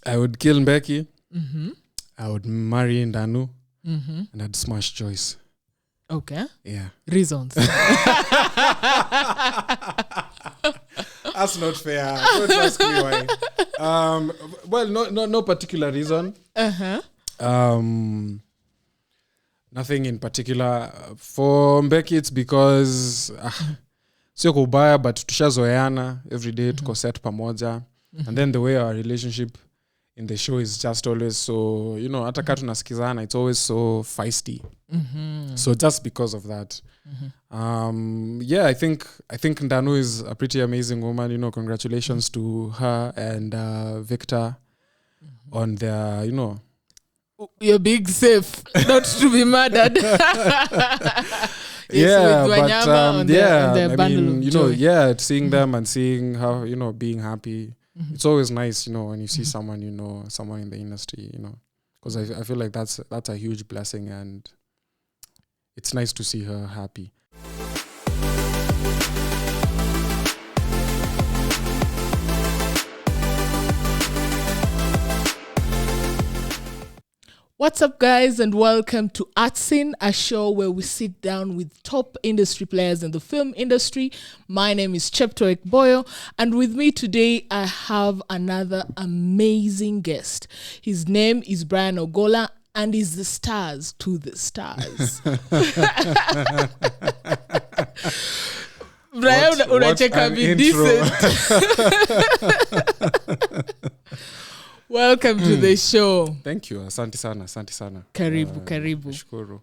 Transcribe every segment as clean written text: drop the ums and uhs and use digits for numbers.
I would kill Mbeki. I would marry Ndanu. And I'd smash Joyce. Okay. Yeah. Reasons. That's not fair. Don't ask me why. Well, no particular reason. Nothing in particular. For Mbeki, it's because sio kubaya, but tushazoeana every day tuko set pamoja. And then the way our relationship in the show is just always so, hata kama tunasikizana, it's always so feisty. So just because of that. Yeah, I think Ndanu is a pretty amazing woman. Congratulations to her and Victor on their, You're being safe, not to be murdered. Yeah, but I mean, seeing them and seeing how, being happy. It's always nice, when you see someone, someone in the industry, because I feel like that's a huge blessing, and it's nice to see her happy. What's up, guys, and welcome to Art Scene, a show where we sit down with top industry players in the film industry. My name is Cheptoek Boyo, and with me today, I have another amazing guest. His name is Brian Ogola, and he's the stars to the stars. Brian, unacheka be decent. Welcome to the show. Thank you. Asante sana. Karibu. Shukuru.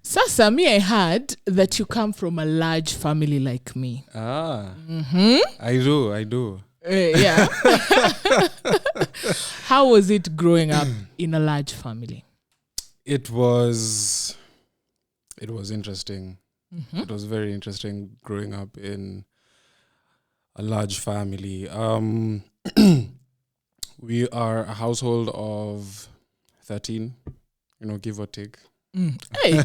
Sasa, I heard that you come from a large family like me. I do. Yeah. How was it growing up in a large family? It was interesting. It was very interesting growing up in a large family. We are a household of 13, give or take. Hey.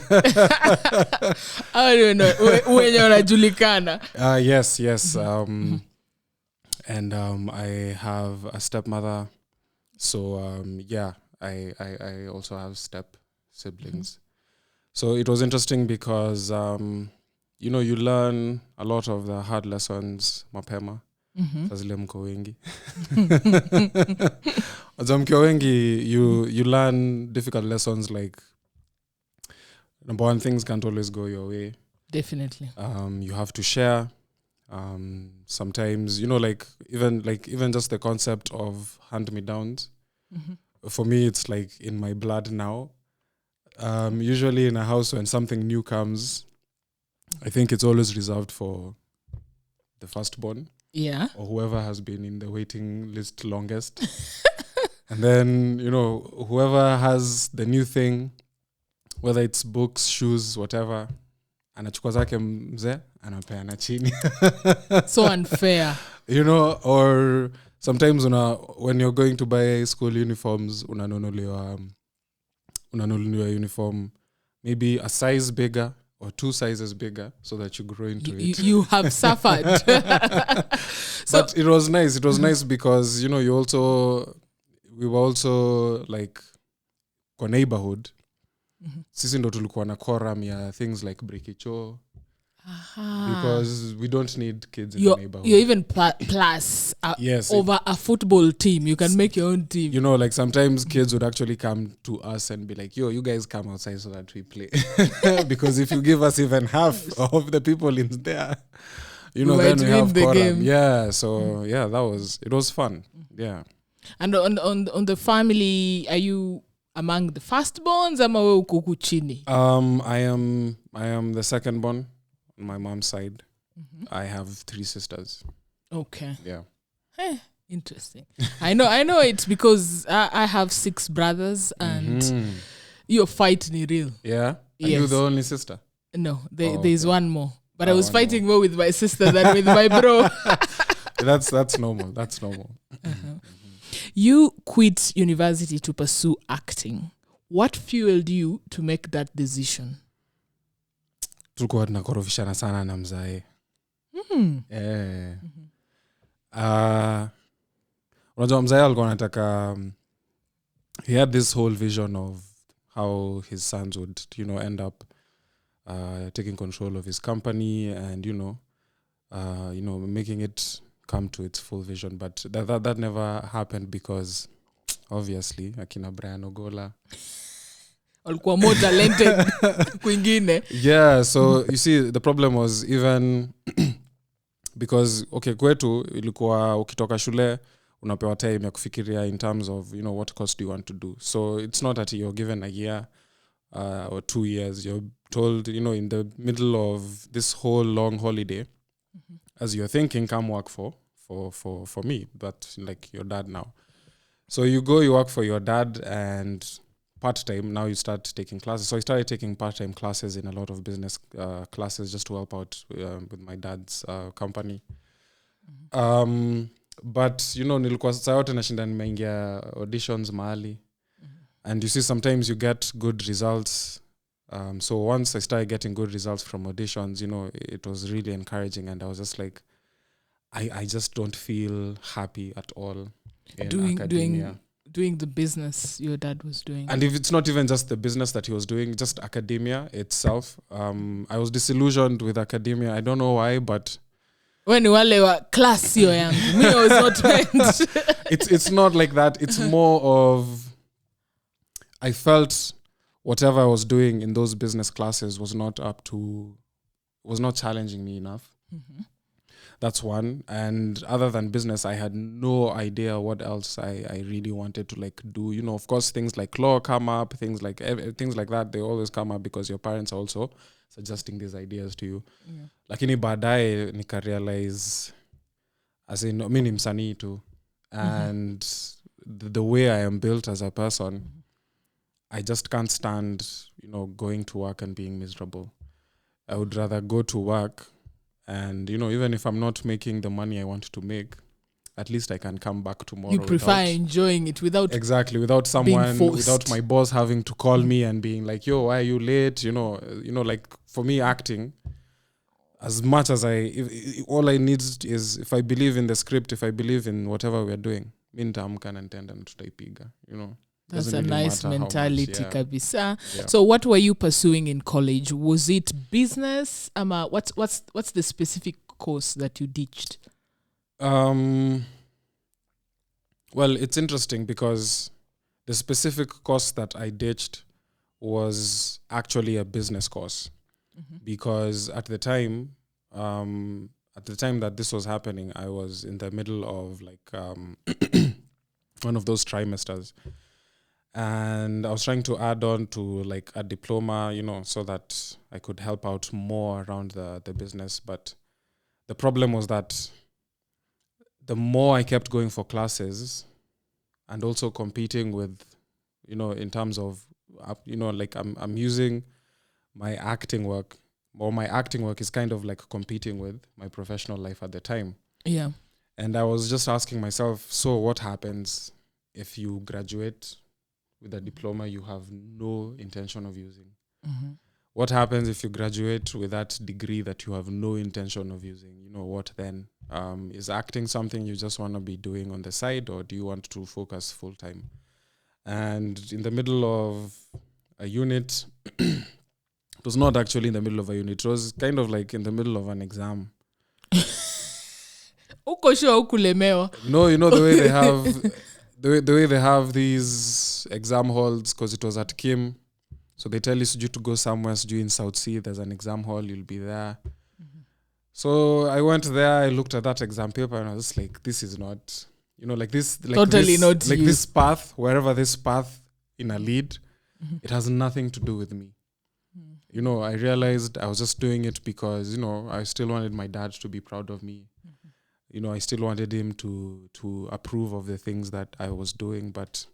I don't know. When you're unajulikana. Yes. And I have a stepmother. So, I also have step siblings. So it was interesting because, you learn a lot of the hard lessons mapema. Sazile mko wengi. Mkiwa wengi, you learn difficult lessons like, number one, things can't always go your way. Definitely. You have to share. Sometimes, even just the concept of hand-me-downs. For me, it's like in my blood now. Usually in a house when something new comes, I think it's always reserved for the firstborn. Yeah. Or whoever has been in the waiting list longest. And then, whoever has the new thing, whether it's books, shoes, whatever, anachukua zake mzee, anapeana chini. So unfair. Or sometimes when you're going to buy school uniforms, unanunuliwa uniform maybe a size bigger or 2 sizes bigger so that you grow into it. You have suffered. But it was nice. It was nice because, we were also like kwa neighborhood. Sisi ndo tulikuwa na quorum ya things like Brikicho. Because we don't need kids in the neighborhood. You're even plus over a football team. You can make your own team. Like sometimes kids would actually come to us and be like, yo, you guys come outside so that we play. Because if you give us even half of the people in there, then we have the game. Yeah, so it was fun. Yeah. And on the family, are you among the firstborns ama wewe uko huku chini? I am the second born on my mom's side. I have 3 sisters. Okay. Yeah. Hey, interesting. I know it's because I have 6 brothers and your fight ni real. Yeah. Are yes. you the only sister? No, there's one more. But I was fighting more with my sister than with my bro. That's normal. That's normal. You quit university to pursue acting. What fueled you to make that decision? Tulikuwa tunakorofishana sana na mzae. unajua mzee alikuwa anataka he had this whole vision of how his sons would end up taking control of his company and making it come to its full vision, but that never happened because obviously akina Brian Ogola alikuwa more talented kwingine. Yeah, so you see the problem was even because kwetu ilikuwa ukitoka shule unapewa time ya kufikiria in terms of what course do you want to do, so it's not that you're given a year or 2 years. You're told in the middle of this whole long holiday, as you're thinking, come work for me, but like your dad now. So you work for your dad, and part-time now you start taking classes. So I started taking part-time classes in a lot of business classes just to help out with my dad's company. But nilikuwa saa yote nashinda nimeingia auditions mahali, and you see sometimes you get good results. So once I started getting good results from auditions, it was really encouraging, and I was just like, I just don't feel happy at all in academia. Doing the business your dad was doing. And if it's not even just the business that he was doing, just academia itself. I was disillusioned with academia. I don't know why, but when wale wa class yo yangu, me was not meant. It's not like that. It's more of, I felt whatever I was doing in those business classes was not challenging me enough. Mm-hmm. That's one. And other than business, I had no idea what else I really wanted to like do. Of course, things like law come up, things like that, they always come up because your parents are also suggesting these ideas to you. Yeah. Lakini baadaye nika realize, as in, mi ni msanii tu. And the way I am built as a person, I just can't stand, going to work and being miserable. I would rather go to work and, even if I'm not making the money I want to make, at least I can come back tomorrow. You prefer enjoying it without someone, without my boss having to call me and being like, yo, why are you late? Like for me, acting, as much as all I need is, if I believe in the script, if I believe in whatever we're doing, mintaamka na nitaenda na tutaipiga, That's Doesn't a really nice matter how mentality, much, kabisa. Yeah. So what were you pursuing in college? Was it business? What's the specific course that you ditched? Well, it's interesting because the specific course that I ditched was actually a business course. Mm-hmm. Because at the time that this was happening, I was in the middle of like one of those trimesters. And I was trying to add on to like a diploma, so that I could help out more around the business. But the problem was that the more I kept going for classes and also competing with, in terms of, like I'm using my acting work, or my acting work is kind of like competing with my professional life at the time. Yeah. And I was just asking myself, so what happens if you graduate with a diploma you have no intention of using? Mm-hmm. What happens if you graduate with that degree that you have no intention of using? What then? Is acting something you just want to be doing on the side, or do you want to focus full time? And in the middle of a unit, it was not actually in the middle of a unit. It was kind of like in the middle of an exam. Uko sure ukulemewa? No, the way they have the way they have these exam halls, because it was at Kim. So they tell you to go somewhere, in South Sea, there's an exam hall, you'll be there. Mm-hmm. So I went there, I looked at that exam paper, and I was like, this is not, like this, like totally this, not like you. This path, wherever this path in a lead, it has nothing to do with me. Mm-hmm. I realized I was just doing it because, I still wanted my dad to be proud of me. Mm-hmm. I still wanted him to approve of the things that I was doing, but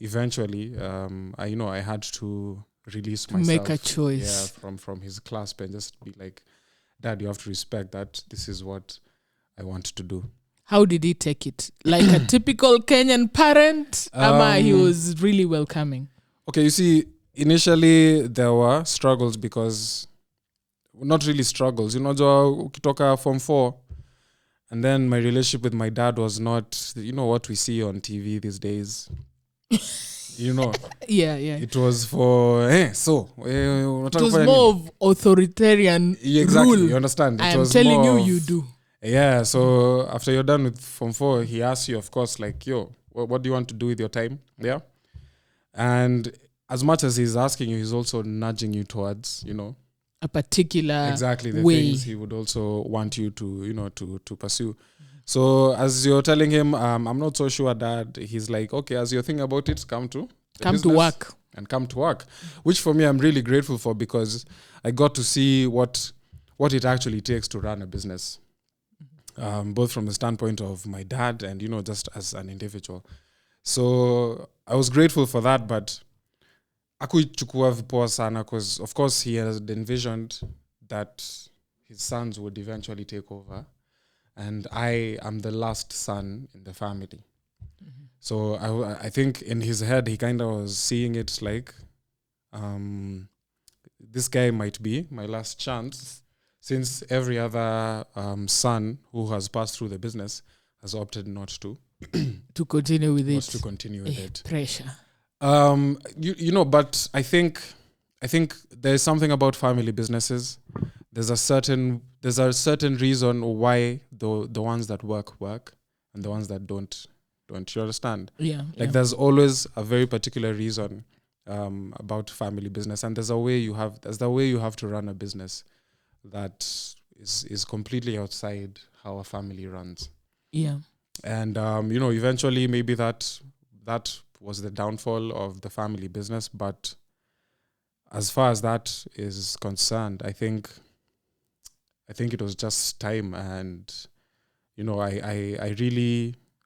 eventually, I had to release myself, make a choice, from his clasp and just be like, Dad, you have to respect that this is what I want to do. How did he take it? Like a typical Kenyan parent? He was really welcoming. Okay, you see, initially there were struggles because, not really struggles, ukitoka Form 4 And then my relationship with my dad was not, what we see on TV these days. Yeah. It was for, It was more of authoritarian exactly, rule. you understand? I am telling you do. Yeah, so after you're done with Form 4, he asks you, of course, like, what do you want to do with your time? Yeah. And as much as he's asking you, he's also nudging you towards, a particular exactly the way. things he would also want you to, to pursue. So as you're telling him, I'm not so sure, Dad, he's like, okay, as you're thinking about it, come to work. And come to work, which for me, I'm really grateful for, because I got to see what it actually takes to run a business. Both from the standpoint of my dad and, just as an individual. So I was grateful for that, but akuichukua vipoa sana, because of course he had envisioned that his sons would eventually take over, and I am the last son in the family. So I think in his head he kind of was seeing it like, this guy might be my last chance, since every other son who has passed through the business has opted not to continue with it. To continue with it. Pressure. But I think there's something about family businesses. There's a certain reason why the ones that work and the ones that don't. You understand? Yeah. There's always a very particular reason about family business, and there's the way you have to run a business that is completely outside how a family runs. Yeah. And eventually maybe that was the downfall of the family business, but as far as that is concerned, I think it was just time. And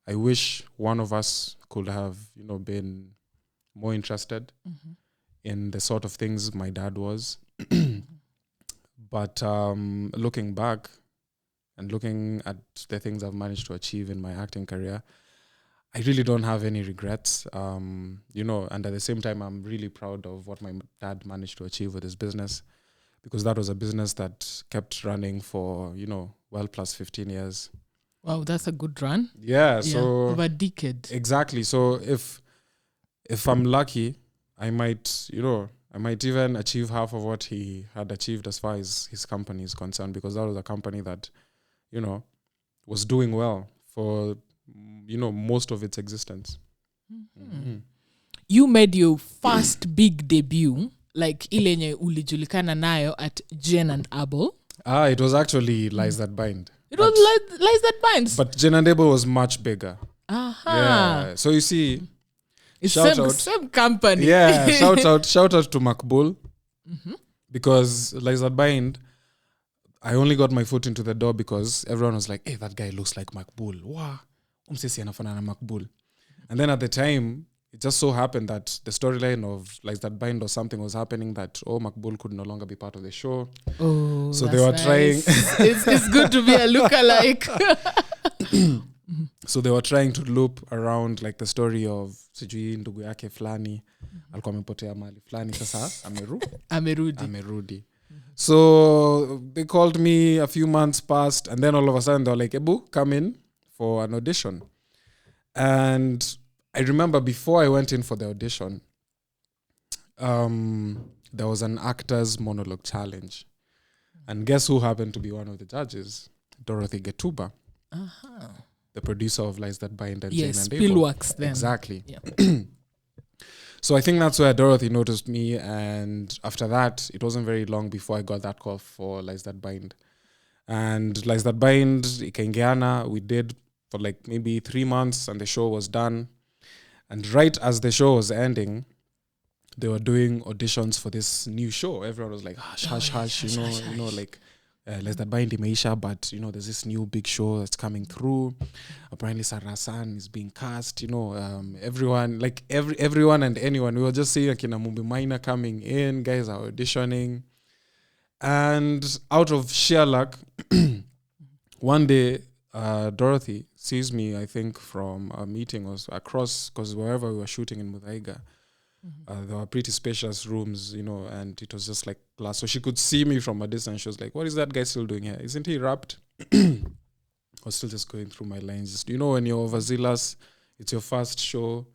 I wish one of us could have been more interested in the sort of things my dad was. But looking back and looking at the things I've managed to achieve in my acting career, I really don't have any regrets. And at the same time, I'm really proud of what my dad managed to achieve with his business, because that was a business that kept running for, well plus 15 years. Wow, that's a good run. Yeah, so over a decade. Exactly. So if I'm lucky, I might even achieve half of what he had achieved as far as his company is concerned, because that was a company that, was doing well for, most of its existence. Mm-hmm. You made your first big debut, like ile nye ulijulikana nayo, at Jen and Abel. It was actually Lies That Bind. It was Lies That Bind. But Jen and Abel was much bigger. Yeah. So you see, it's same company. Yeah. shout out to Makbul. Because Lies That Bind, I only got my foot into the door because everyone was like, hey, that guy looks like Makbul. Wow. Umsesi anafanana Makbul. And then at the time, it just so happened that the storyline of Lies That Bind or something was happening that, Makbul could no longer be part of the show. Oh, so they were trying. it's good to be a lookalike. So they were trying to loop around like the story of sijui ndugu yake fulani alikuwa amepotea mahali fulani, sasa amerudi. So they called me, a few months passed, and then all of a sudden they were like, Ebu, come in for an audition. And I remember before I went in for the audition, there was an actor's monologue challenge. And guess who happened to be one of the judges? Dorothy Getuba. The producer of Lies That Bind and Jane and Abel. Spillworks then. Exactly. Yeah. So I think that's where Dorothy noticed me, and after that, it wasn't very long before I got that call for Lies That Bind. And Lies That Bind, Ikaingiana, we did for like maybe 3 months, and the show was done. And right as the show was ending, they were doing auditions for this new show. Everyone was like, hush, you know, like, Lies That Bind imeisha, but there's this new big show that's coming through. Apparently Sarasan is being cast, everyone, like everyone and anyone. We were just seeing Akina Mumbi Minor coming in, guys are auditioning. And out of sheer luck, one day Dorothy sees me, I think from a meeting or across, because wherever we were shooting in Muthaiga, there were pretty spacious rooms, and it was just like glass. So she could see me from a distance. She was like, what is that guy still doing here? Isn't he wrapped? was still just going through my lines. Just, when you're overzealous, it's your first show.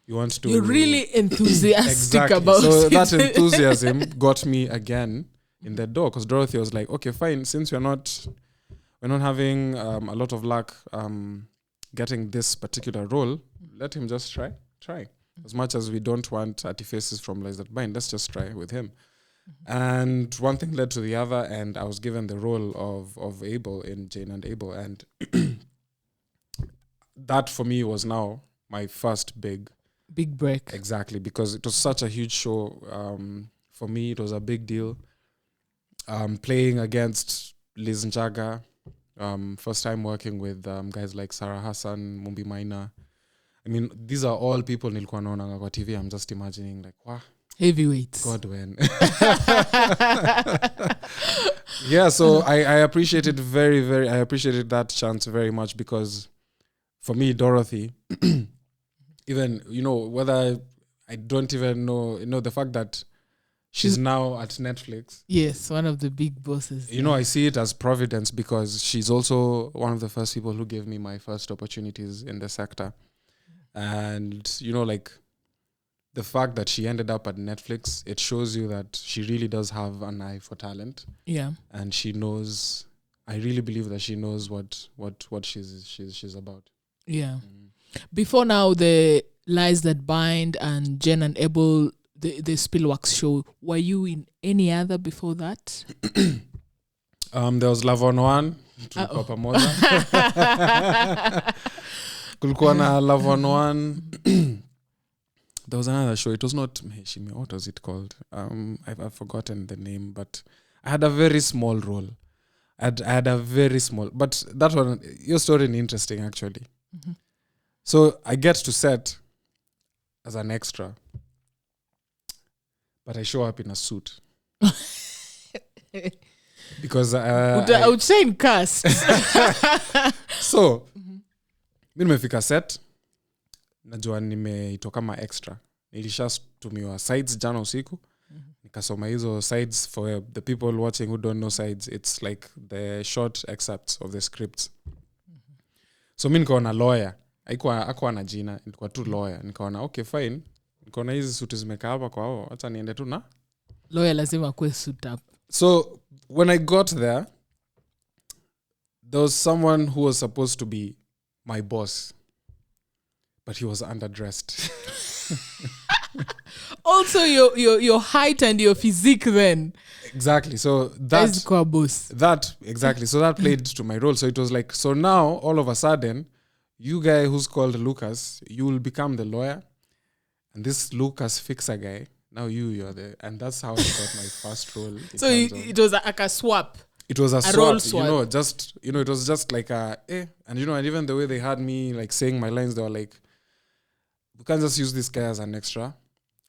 You want to. You're really enthusiastic exactly. about so it. that enthusiasm got me again in the door, because Dorothy was like, okay, fine, since we're not having a lot of luck getting this particular role, let him just try. As much as we don't want artifices from Lies That Bind, let's just try with him. And one thing led to the other, and I was given the role of Abel in Jane and Abel, and that for me was now my first big break. Exactly, because it was such a huge show. For me, it was a big deal. Playing against Liz Njaga, first time working with guys like Sarah Hassan, Mumbi Maina. I mean, these are all people nilikuwa naona kwa TV. I'm just imagining like, wow. Heavyweights. God, when. Yeah, so I appreciated I appreciated that chance very much, because for me, Dorothy, even, whether I don't even know the fact that she's now at Netflix. Yes, one of the big bosses. I see it as providence, because she's also one of the first people who gave me my first opportunities in the sector. And, like, the fact that she ended up at Netflix, it shows you that she really does have an eye for talent. Yeah. And she knows, I really believe that she knows what she's about. Yeah. Before now, the Lies That Bind and Jen and Abel, the Spillworks show, were you in any other before that? There was Love on One. Tulikuwa pamoja. Kulikuwa na Love on One. There was another show. It was not Meheshimiwa. What was it called? I've forgotten the name, but I had a very small role. I had a very small, but that one, your story is interesting actually. Mm-hmm. So I get to set as an extra, but I show up in a suit. Because I would say in cast. So mi nimefika set, najua nimeitwa kama extra. Nilishatumiwa sides jana usiku. Nikasoma hizo sides. For the people watching who don't know sides, it's like the short excerpts of the scripts. So mi nikaona lawyer. Hakuwa na jina, ilikuwa tu lawyer. Nikaona okay fine. Nikaona hizi suti zimekaa hapa kwa hao, acha niende tu na lawyer lazima kuwe suit up. So when I got there was someone who was supposed to be my boss, but he was underdressed. Also your height and your physique then. Exactly. So that played to my role. So it was like, so now all of a sudden, you guy who's called Lucas, you will become the lawyer, and this Lucas Fixer guy, now you're there. And that's how I got my first role. So it was like a swap. It was a role swap. swap. It was just like a and and even the way they had me like saying my lines, they were like, we can't just use this guy as an extra.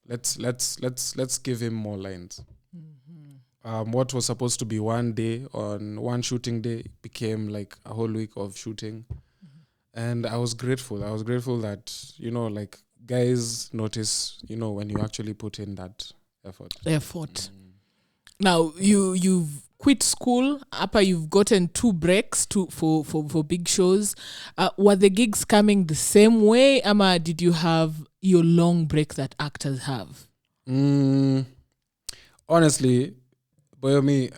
Let's give him more lines. Mm-hmm. What was supposed to be one day on one shooting day became like a whole week of shooting. Mm-hmm. And I was grateful. That, like guys notice, when you actually put in that effort. Now you've quit school. Apa, you've gotten 2 breaks for big shows. Were the gigs coming the same way, ama did you have your long break that actors have? Honestly, boy, me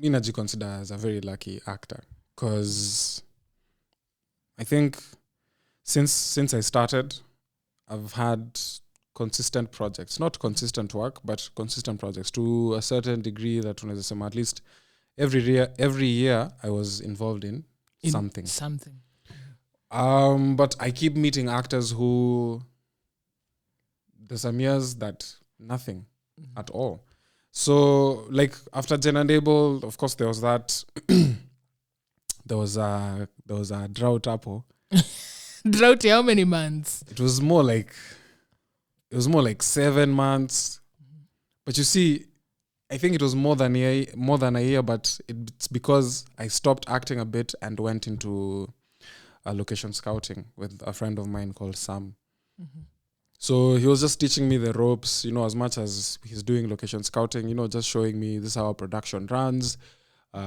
naji consider as a very lucky actor, because I think since I started, I've had consistent projects, not consistent work, but consistent projects to a certain degree that at least every year I was involved in something. But I keep meeting actors who there's some years that nothing at all. So like after Jen and Abel, of course there was that there was a drought apple. Drought how many months? It was more like 7 months. But you see, I think it was more than a year, but it's because I stopped acting a bit and went into location scouting with a friend of mine called Sam. Mm-hmm. So he was just teaching me the ropes, as much as he's doing location scouting, just showing me this is how our production runs.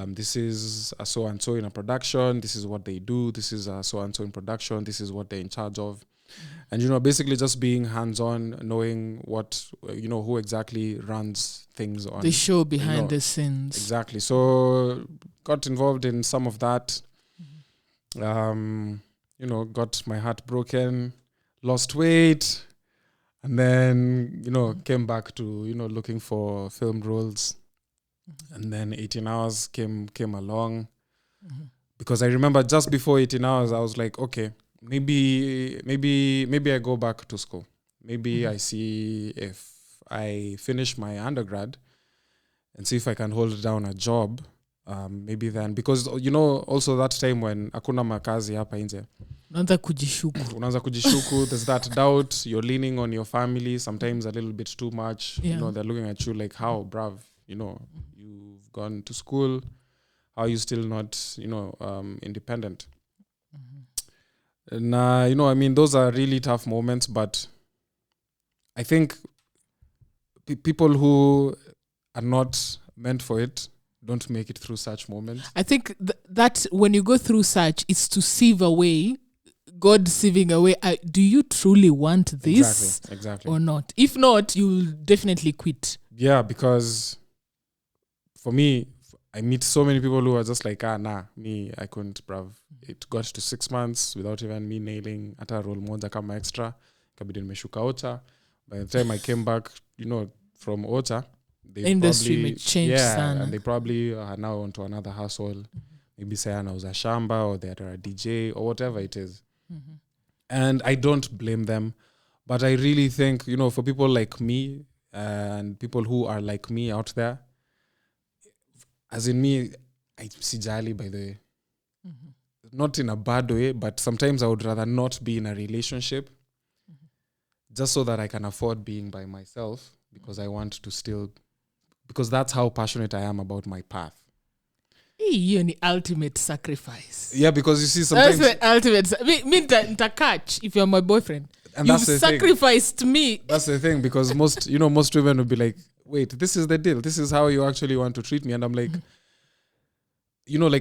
this is a so and so in a production, this is what they do, this is a so and so in production, this is what they're in charge of. And basically just being hands-on, knowing what who exactly runs things on the show behind the scenes. Exactly. So got involved in some of that. Got my heart broken, lost weight, and then came back to looking for film roles. And then 18 Hours came along, because I remember just before 18 Hours I was like, okay, maybe I go back to school. Maybe I see if I finish my undergrad and see if I can hold down a job. Maybe then, because also that time when hakuna makazi hapa nje, unaanza kujishuku, there's that doubt, you're leaning on your family sometimes a little bit too much. They're looking at you like, how, bruv, you've gone to school, how are you still not independent? And those are really tough moments, but I think people who are not meant for it don't make it through such moments. I think that when you go through such, it's to sieve away, God sieving away, do you truly want this? Exactly. Or not? If not, you'll definitely quit. Yeah, because for me, I meet so many people who are just like, me, I couldn't, bruv. It got to 6 months without even me nailing ata role moja kama extra. Kabidi nimeshuka Ocha. By the time I came back, from Ocha, the industry may change. And they probably are now onto another hustle. Maybe say anauza shamba, or they're a DJ, or whatever it is. And I don't blame them. But I really think, for people like me and people who are like me out there, as in me, I sijali, by the way. Not in a bad way, but sometimes I would rather not be in a relationship just so that I can afford being by myself, because I want to still, because that's how passionate I am about my path. You're the ultimate sacrifice. Yeah, because you see sometimes... That's the ultimate... Me catch if you're my boyfriend. And you've sacrificed me. That's the thing, because most women would be like, wait, this is the deal. This is how you actually want to treat me. And I'm like...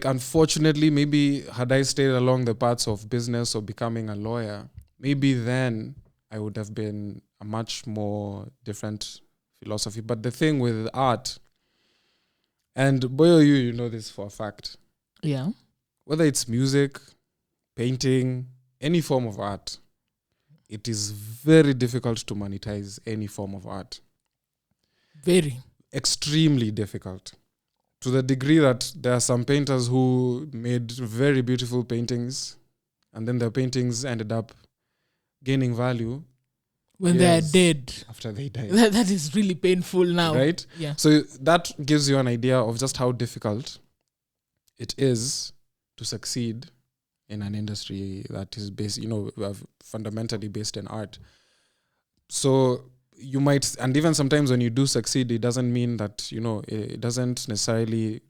unfortunately, maybe had I stayed along the paths of business or becoming a lawyer, maybe then I would have been a much more different philosophy. But the thing with art, and boy, you know this for a fact. Yeah. Whether it's music, painting, any form of art, it is very difficult to monetize any form of art. Very. Extremely difficult. To the degree that there are some painters who made very beautiful paintings, and then their paintings ended up gaining value when they are dead. After they died. That is really painful now. Right? Yeah. So that gives you an idea of just how difficult it is to succeed in an industry that is based, fundamentally based in art. So you might, and even sometimes when you do succeed, it doesn't mean that, it doesn't necessarily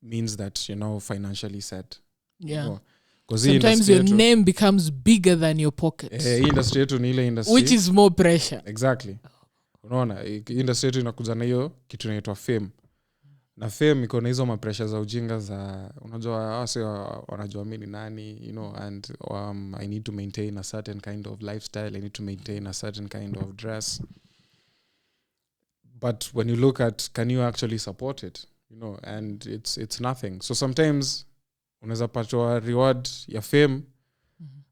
means that, financially set. Yeah. Sometimes your name becomes bigger than your pocket. Industry yetu ni ile industry. Which is more pressure. Exactly. Unaona, industry yetu inakuja na hiyo kitu inaitwa fame. Na fame iko na hizo mapressure za ujinga za, unajua wase wanajua mimi ni nani, and I need to maintain a certain kind of lifestyle, I need to maintain a certain kind of dress. But when you look at, can you actually support it? And it's nothing. So sometimes unaweza patwa reward ya fame,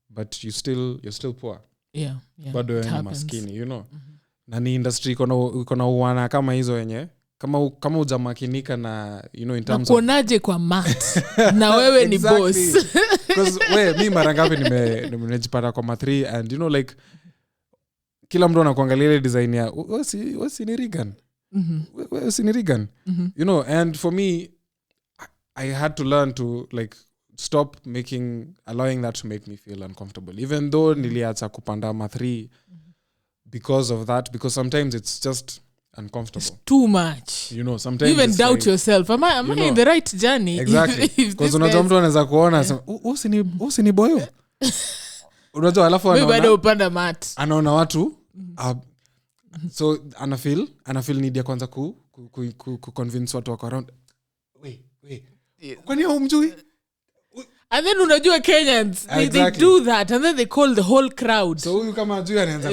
but you're still poor. Yeah. Bado wewe ni maskini, Na ni industry iko na uwana kama hizo yenye kama hujamakinika na in terms of kuonaje kwa mat na wewe ni boss. Because mi mara ngapi nimejipata kwa ma3 and kila mtu anakuangalia ile design ya what's in Regan. What's in Regan? And for me, I had to learn to stop allowing that to make me feel uncomfortable, even though niliacha kupanda ma3 because of that, because sometimes it's just uncomfortable. It's too much. Sometimes you even doubt yourself. Am I in the right journey? Exactly. Because unajua mtu anaweza kuona usini boyo. Unajua alafu anaona watu so anafeel need ya kwanza convince watu wako around. Wait. Kwani humjui? And then unajua Kenyans they do that and then they call the whole crowd. So huyu kama ajui anaanza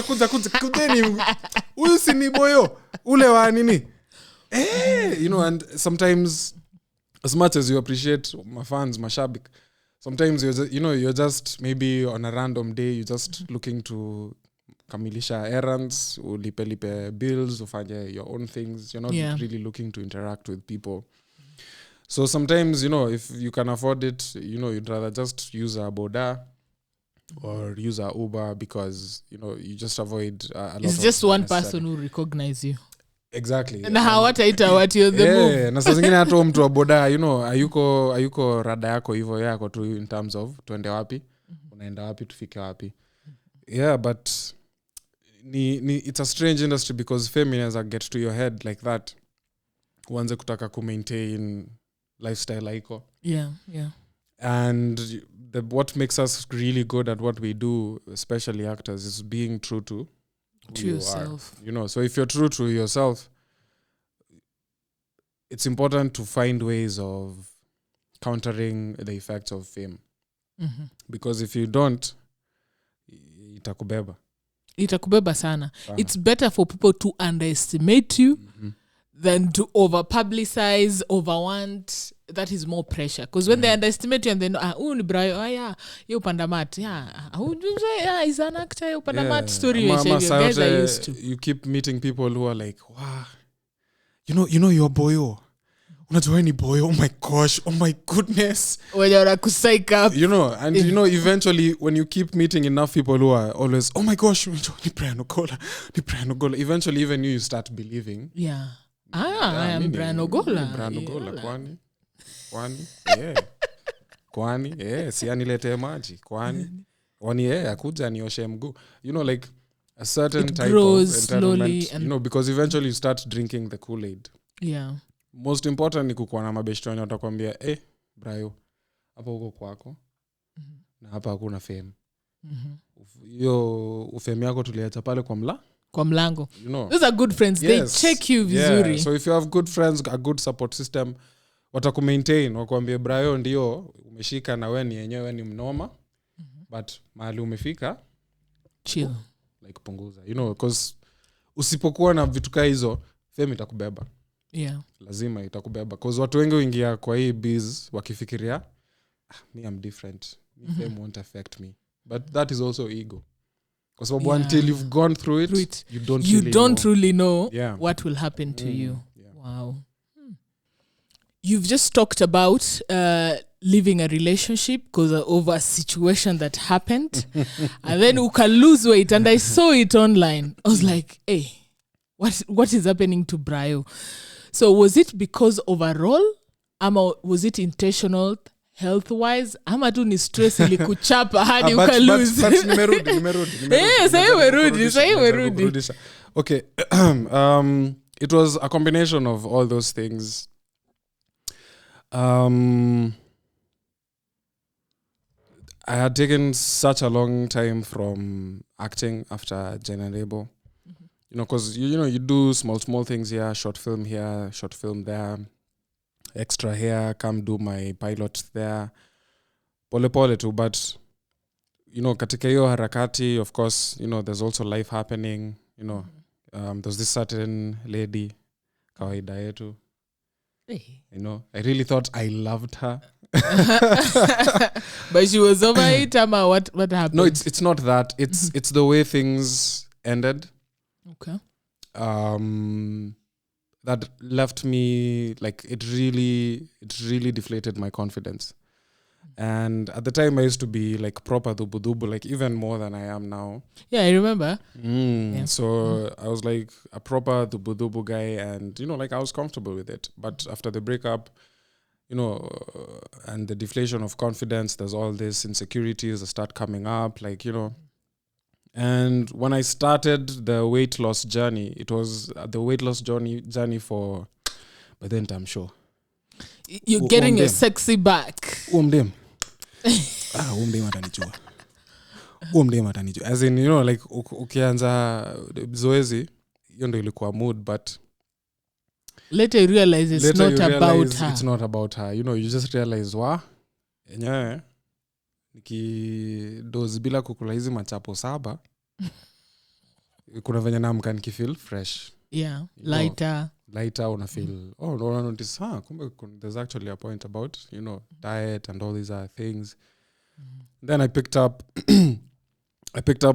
kuja kudeni. Huyu si ni boyo ule wa nini? And sometimes as much as you appreciate my fans, mashabik, sometimes you're just maybe on a random day you're just looking to kamilisha errands, ulipe bills, ufanye your own things. You're not really looking to interact with people. So sometimes, if you can afford it, you'd rather just use a boda or use a Uber because, you just avoid a lot it's of just one person who recognize you. Exactly. Na hawataita what you're the move. Na saa zingine hata mtu wa boda, ayuko rada yako hivyo yako tu in terms of tuende wapi, unaenda wapi, tufike wapi. Yeah, but it's a strange industry because fame inaweza get to your head like that. Uanze kutaka maintain lifestyle iko. Yeah. And what makes us really good at what we do, especially actors, is being true to yourself. So if you're true to yourself, it's important to find ways of countering the effects of fame. Because if you don't, itakubeba sana. It's better for people to underestimate you than to over-publicize, overwant. That is more pressure. Because when they underestimate you and they know, ni Brian, you pandamat. He's an actor, you pandamat story. You guys are used to. You keep meeting people who are like, wow, you're boyo. Unajua ni boyo. Oh my gosh. Oh my goodness. When you're psych up. Eventually when you keep meeting enough people who are always, oh my gosh, ni Brian Ogola. Eventually even you start believing. Yeah. I am Brian Ogola. Brian Ogola, kwani? Yeah. Kwani? Yeah, si anilete maji. Kwani akuja nioshe mguu. Like a certain it type grows of slowly entertainment, because eventually you start drinking the Kool-Aid. Yeah. Most important ni kukuwa na mabeshto wenye watakwambia, Brayo, hapa uko kwako. Na hapa hakuna fame. Hiyo ufame yako tuliacha pale kwa mlango. Those are good friends. Yes. They check you vizuri. Yeah. So if you have good friends, a good support system, watakumaintain, wakuambie Brayo ndio umeshika na wewe ni yenyewe ni mnoma. But mahali umefika, chill. Like punguza. Because usipokuwa na vitu kama hizo, fame itakubeba. Yeah. Lazima itakubeba. Because watu wengi huingia kwa hii biz wakifikiria, me I'm different. Fame won't affect me. But that is also ego. Because until you've gone through it, you don't really know what will happen to you. Yeah. Wow. You've just talked about leaving a relationship because of a situation that happened. And then you can lose weight. And I saw it online. I was like, hey, what is happening to Brayo? So was it because overall? Was it intentional? Health-wise, ama tu ni stress ilikuchapa hadi ukalose. But nimerudi. Sasa imerudi. Okay. It was a combination of all those things. I had taken such a long time from acting after Generable. Because you do small things here, short film here, short film there. Extra here, come do my pilot there. Pole too, but katika hiyo harakati, of course, there's also life happening. There's this certain lady, kawaida yetu. I really thought I loved her. But she was over it, ama what happened? No, it's not that. It's the way things ended. Okay. That left me like it really deflated my confidence. And at the time I used to be like proper dubu, like even more than I am now. Yeah, I remember. So I was like a proper dubu guy, and like I was comfortable with it. But after the breakup, and the deflation of confidence, there's all these insecurities that start coming up, like And when I started the weight loss journey, it was the weight loss journey for, by then I'm sure. You're getting a sexy back. Umdem atanichua. As in, like ukianza zoezi, hiyo ndo ilikuwa mood, but later you realize it's later not you about realize her. it's not about her. You just realize enyewe nikidozi bila kukula hizi machapo 7 kuna venye naamka nikifeel fresh. Yeah, lighter una feel no notice kumbe there's actually a point about diet and all these other things. Then I picked up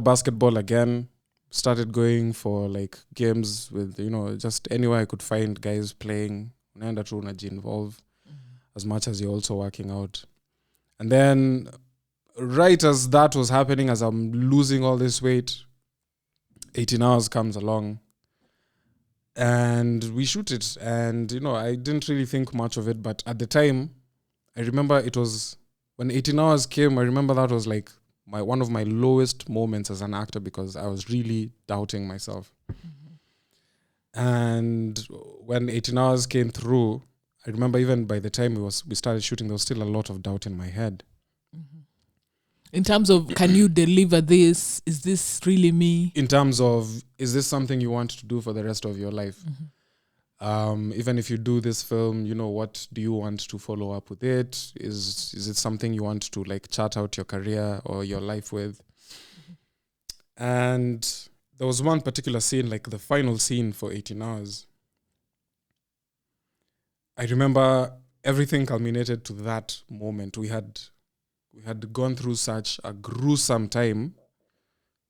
basketball again, started going for like games with just anywhere I could find guys playing. Unaenda tu unaji-involve as much as you're also working out. And then right as that was happening, as I'm losing all this weight, 18 Hours comes along and we shoot it. And I didn't really think much of it, but at the time I remember it was when 18 Hours came. I remember that was like one of my lowest moments as an actor, because I was really doubting myself. And when 18 Hours came through, I remember even by the time we started shooting, there was still a lot of doubt in my head. In terms of, can you deliver this? Is this really me? In terms of, is this something you want to do for the rest of your life? Even if you do this film, what do you want to follow up with it? Is it something you want to like chart out your career or your life with? And there was one particular scene, like the final scene for 18 Hours. I remember everything culminated to that moment. We had gone through such a gruesome time.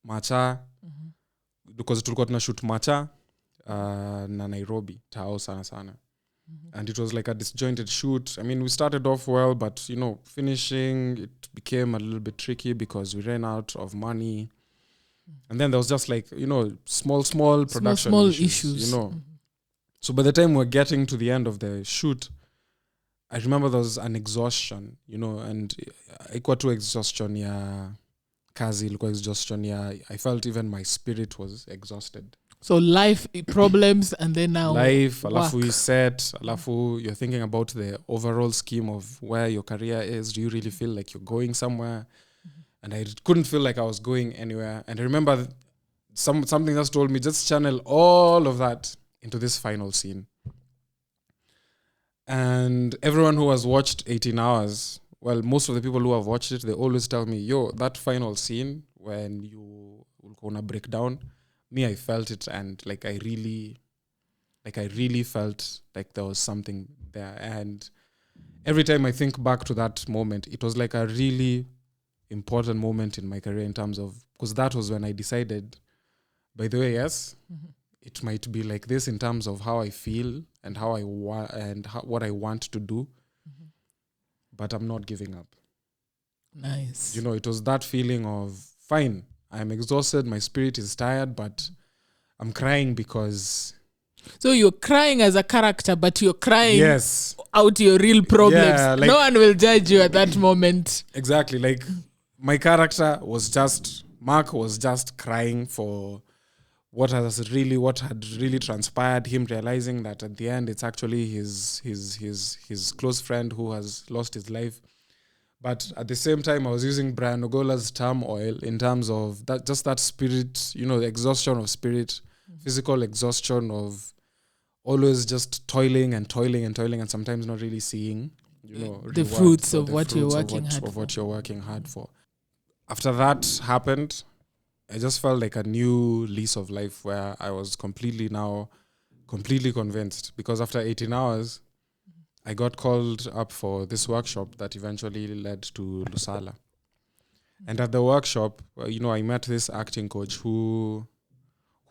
Macha, because tulikuwa tunashoot Macha na Nairobi, Tao sana. And it was like a disjointed shoot. I mean, we started off well, but finishing, it became a little bit tricky because we ran out of money. And then there was just like, small production issues. So by the time we're getting to the end of the shoot, I remember there was an exhaustion, and ilikuwa tu exhaustion ya kazi, ilikuwa exhaustion ya, I felt even my spirit was exhausted. So life problems, and then now life, alafu you set, alafu you're thinking about the overall scheme of where your career is. Do you really feel like you're going somewhere? And I couldn't feel like I was going anywhere. And I remember something just told me, just channel all of that into this final scene. And everyone who has watched 18 Hours, well, most of the people who have watched it, they always tell me, that final scene when you will gonna break down, me, I felt it, and like I really felt like there was something there. And every time I think back to that moment, it was like a really important moment in my career in terms of, because that was when I decided, by the way, yes, it might be like this in terms of how I feel and how I want and what I want to do, but I'm not giving up. Nice. It was that feeling of, fine, I'm exhausted, my spirit is tired, but I'm crying because... So you're crying as a character, but you're crying out your real problems. Yeah, like, no one will judge you at that moment. Exactly. Like, my character was just... Mark was just crying for what had really transpired, him realizing that at the end it's actually his close friend who has lost his life. But at the same time, I was using Brian Ogola's turmoil in terms of that spirit, the exhaustion of spirit, physical exhaustion of always just toiling and sometimes not really seeing, the fruits of what you're working hard for. After that happened, I just felt like a new lease of life where I was completely convinced, because after 18 Hours, I got called up for this workshop that eventually led to Lusala. And at the workshop, I met this acting coach who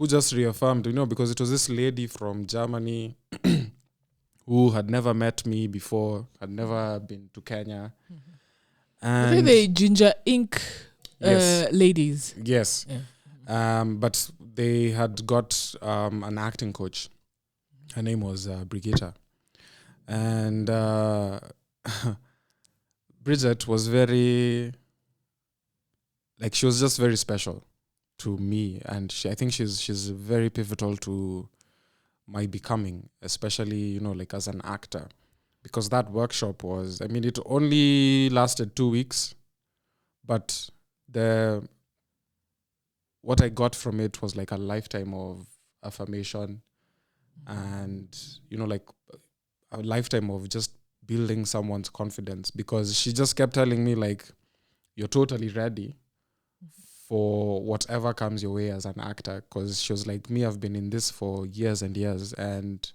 just reaffirmed, because it was this lady from Germany who had never met me before, had never been to Kenya. And the Ginger Ink ladies. Yes. Yeah. But they had got an acting coach. Her name was Brigitta. And Bridget was she was just very special to me. And I think she's very pivotal to my becoming, especially, like as an actor. Because that workshop was, it only lasted 2 weeks, but what I got from it was like a lifetime of affirmation and, like a lifetime of just building someone's confidence, because she just kept telling me like, you're totally ready for whatever comes your way as an actor. Because she was like, me, I've been in this for years and years, and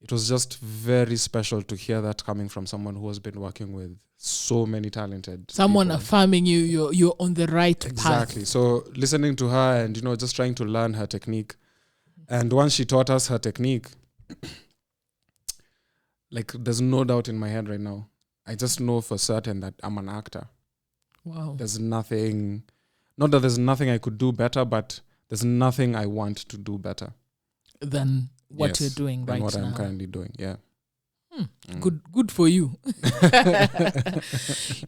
it was just very special to hear that coming from someone who has been working with so many talented someone people. affirming you're on the right Exactly. path. So listening to her and, just trying to learn her technique. And once she taught us her technique, like there's no doubt in my head right now. I just know for certain that I'm an actor. Wow. There's nothing, not that there's nothing I could do better, but there's nothing I want to do better Than what you're doing right now. what I'm currently doing, yeah. Good for you.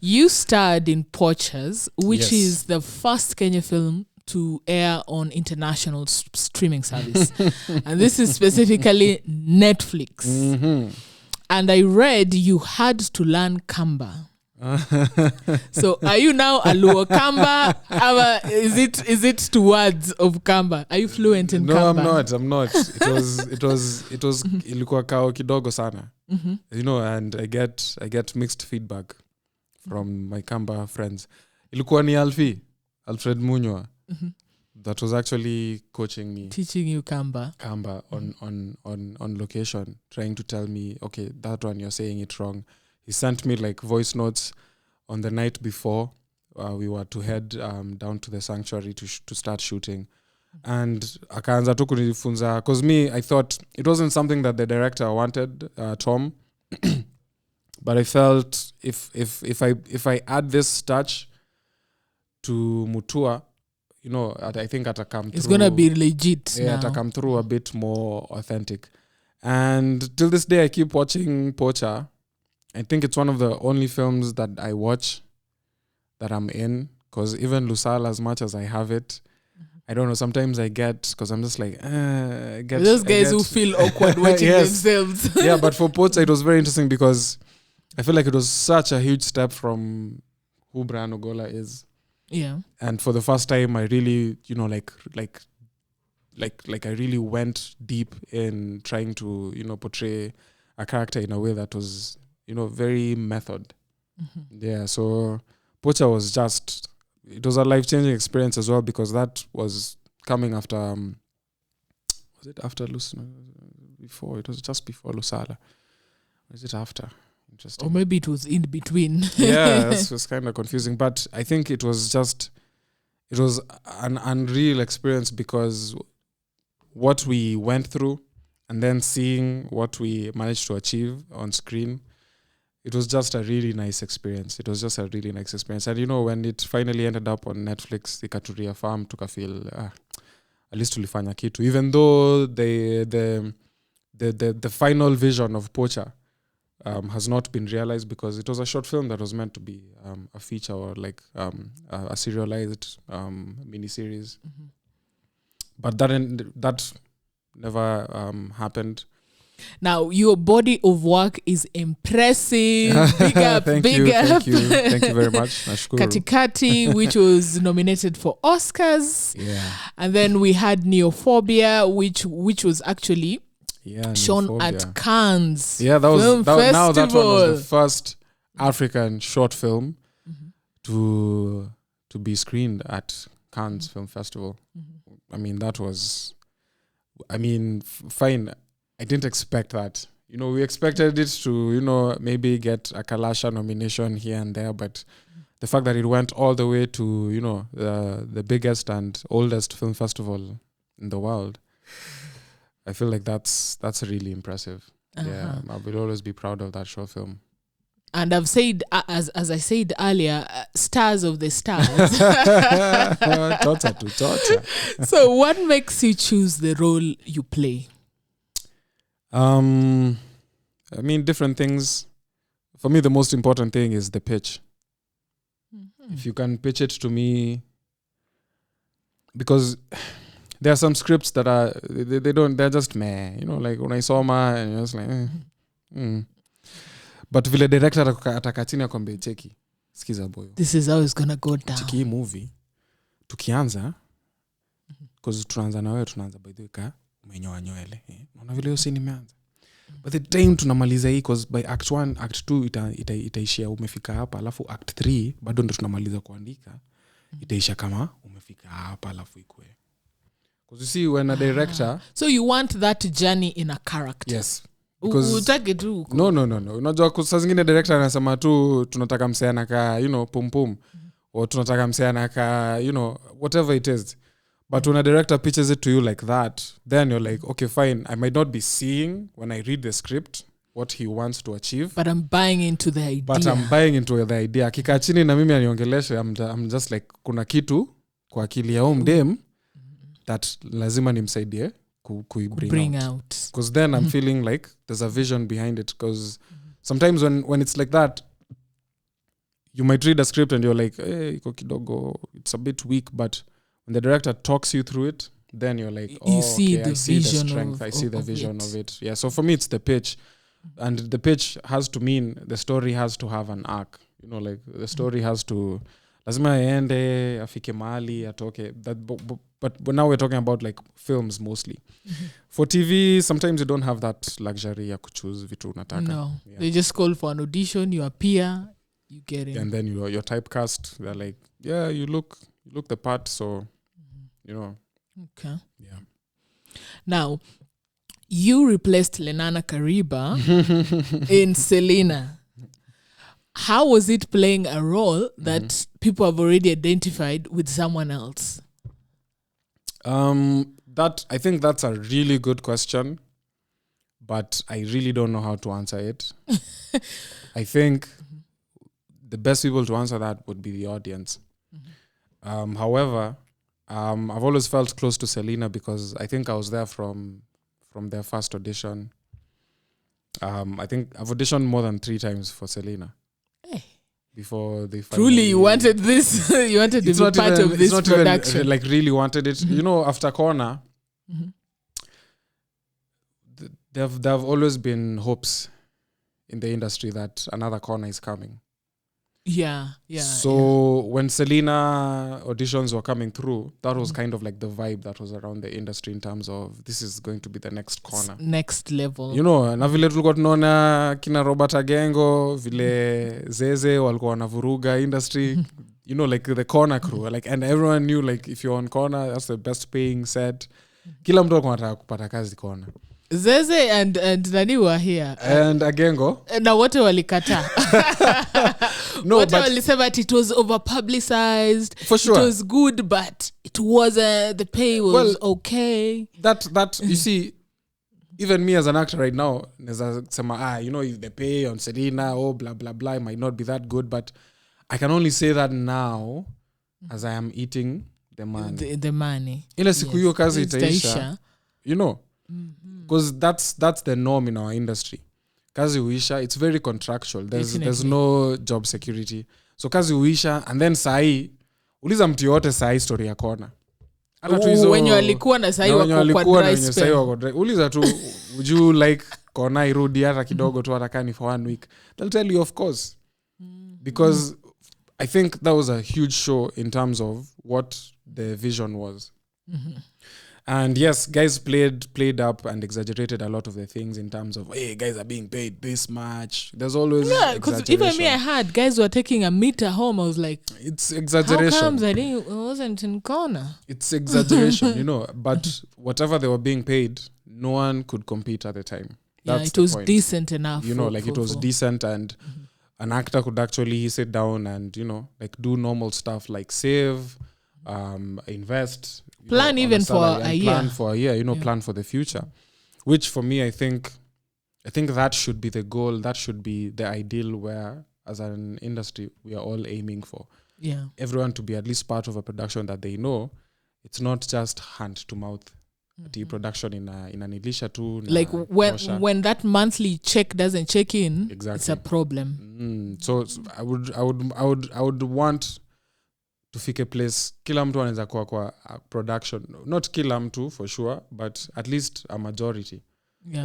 You starred in Poachers, which is the first Kenya film to air on international streaming service. And this is specifically Netflix. And I read you had to learn Kamba. So are you now a Luo Kamba? Is it towards of Kamba? Are you fluent in Kamba? No, I'm not. It was ilikuwa kao kidogo sana. And I get mixed feedback from my Kamba friends. Ilikuwa ni Alfred Munywa. That was actually coaching me, teaching you Kamba on location, trying to tell me, okay, that one you're saying it wrong. He sent me like voice notes on the night before we were to head down to the sanctuary to start shooting. And akaanza tu kunifunza, because me, I thought it wasn't something that the director wanted, Tom. But I felt if I add this touch to Mutua, I think it'll come through. It's going to be legit now. It'll come through a bit more authentic. And till this day, I keep watching Poacher. I think it's one of the only films that I watch that I'm in. Because even Lusala, as much as I have it, I don't know, sometimes I get, because I'm just like, those guys who feel awkward watching themselves. Yeah, but for Poacher, it was very interesting because I feel like it was such a huge step from who Brian Ogola is. Yeah. And for the first time, I really, like I really went deep in trying to, portray a character in a way that was, very method. Yeah. So Poacher was it was a life-changing experience as well, because that was coming after, was it after before? It was just before Lusala. Was it after? Interesting. Or maybe it was in between. Yeah, it was kind of confusing. But I think it was an unreal experience, because what we went through and then seeing what we managed to achieve on screen, it was just a really nice experience. And when it finally ended up on Netflix, ikaturia farm tukafeel at least tulifanya kitu, even though the final vision of Poacher has not been realized, because it was a short film that was meant to be a feature or like a serialized miniseries. But that never happened. Now, your body of work is impressive. Big up, Thank you very much. Nashukuru. Katikati, which was nominated for Oscars. Yeah. And then we had Neophobia, which was actually shown Neophobia. at Cannes. Yeah, that one was the first African short film to be screened at Cannes Film Festival. I mean, that was, fine. I didn't expect that. We expected it to, maybe get a Kalasha nomination here and there, but the fact that it went all the way to, the biggest and oldest film festival in the world, I feel like that's really impressive. Yeah, I will always be proud of that short film. And I've said, as I said earlier, stars of the stars. Torture. So what makes you choose the role you play? Different things. For me, the most important thing is the pitch. If you can pitch it to me, because there are some scripts that are they're just meh, like when I saw ma and I was like but vile director atakachini akwambia cheki sikiza boyo, this is how it's gonna go down. Cheki movie tukianza because tunaanza na wewe tunaanza by the way ka umenyoa nywele unaona vile hiyo nimeanza but the time tunamaliza hii because by act 1 act 2 itaishia umefika hapa alafu act 3 bado ndo tunamaliza kuandika itaisha kama umefika hapa alafu ikue because you see when a director so you want that journey in a character. Yes. Utake tu. No. Unajua saa zingine director anasema tu tunataka mseana ka pum pum or tunataka mseana ka whatever it is. But when a director pitches it to you like that, then you're like, okay, fine. I might not be seeing when I read the script what he wants to achieve. But I'm buying into the idea. Kika chini na mimi aniongeleshe, I'm just like, kuna kitu kwa akili ya mdem that lazima nimsaidie bring out. Because then I'm feeling like there's a vision behind it. Because sometimes when it's like that, you might read a script and you're like, hey, iko kidogo, it's a bit weak, but when the director talks you through it, then you're like, oh, you see okay, the I see the vision strength, of, I see the vision it. of it. Yeah, so for me, it's the pitch. And the pitch has to mean the story has to have an arc. Like the story has to... lazima aende, afike mahali, atoke. But now we're talking about like films mostly. For TV, sometimes you don't have that luxury ya kuchoose vitu unataka. No, they just call for an audition, you appear, you get in. And then you're typecast. They're like, yeah, you look the part, so Okay. Yeah. Now, you replaced Lenana Kariba in Selina. How was it playing a role that people have already identified with someone else? I think that's a really good question, but I really don't know how to answer it. I think the best people to answer that would be the audience. However, I've always felt close to Selina because I think I was there from their first audition. I think I've auditioned more than 3 times for Selina. Hey. Before they truly you wanted this. You wanted to be part of this production. Even, like really wanted it. After Corner, there have always been hopes in the industry that another Corner is coming. Yeah. So when Selina auditions were coming through, that was kind of like the vibe that was around the industry in terms of this is going to be the next Corner. Next level. Na vile tulikuwa tunaona kina Robert Agengo, vile Zeze walikuwa wanavuruga industry, like the Corner crew, like, and everyone knew like if you're on Corner, that's the best paying set. Kila mtu alikuwa anataka kupata kazi Corner. Zeze and Nani were here. And Agengo. Na wote walikata. No, wote walisema it was over publicized. For sure. It was good, but it wasn't, the pay was okay. That you see, even me as an actor right now, neza sema, if the pay on Selina, blah, blah, blah, it might not be that good, but I can only say that now as I am eating the money. The money. Ile siku hiyo kazi itaisha. Because that's the norm in our industry. Kazi huisha, it's very contractual. There's no job security. So kazi huisha, and then sahi, uliza mtu yote sahi story ya Corner. Wenye walikuwa na sahi wako kwa dry spell. Uliza tu, would you like Corner irudi hata kidogo tu atakani for 1 week? They'll tell you of course. Because I think that was a huge show in terms of what the vision was. And yes, guys played up and exaggerated a lot of the things in terms of, hey, guys are being paid this much. There's always because even me, I had guys were taking a meter home. I was like, it's exaggeration. How comes I wasn't in Corner? It's exaggeration, But whatever they were being paid, no one could compete at the time. That's it was point. Decent enough. It was decent, and an actor could actually sit down and like do normal stuff like save, invest. Plan even for a year. Plan for a year, plan for the future. Which for me, I think that should be the goal. That should be the ideal where, as an industry, we are all aiming for. Yeah. Everyone to be at least part of a production that they know. It's not just hand to mouth. Production in an Elisha too. Like when that monthly check doesn't check in, exactly. It's a problem. So I would want to fike place kila mtu anaweza kuwa kwa production, not kila mtu for sure, but at least a majority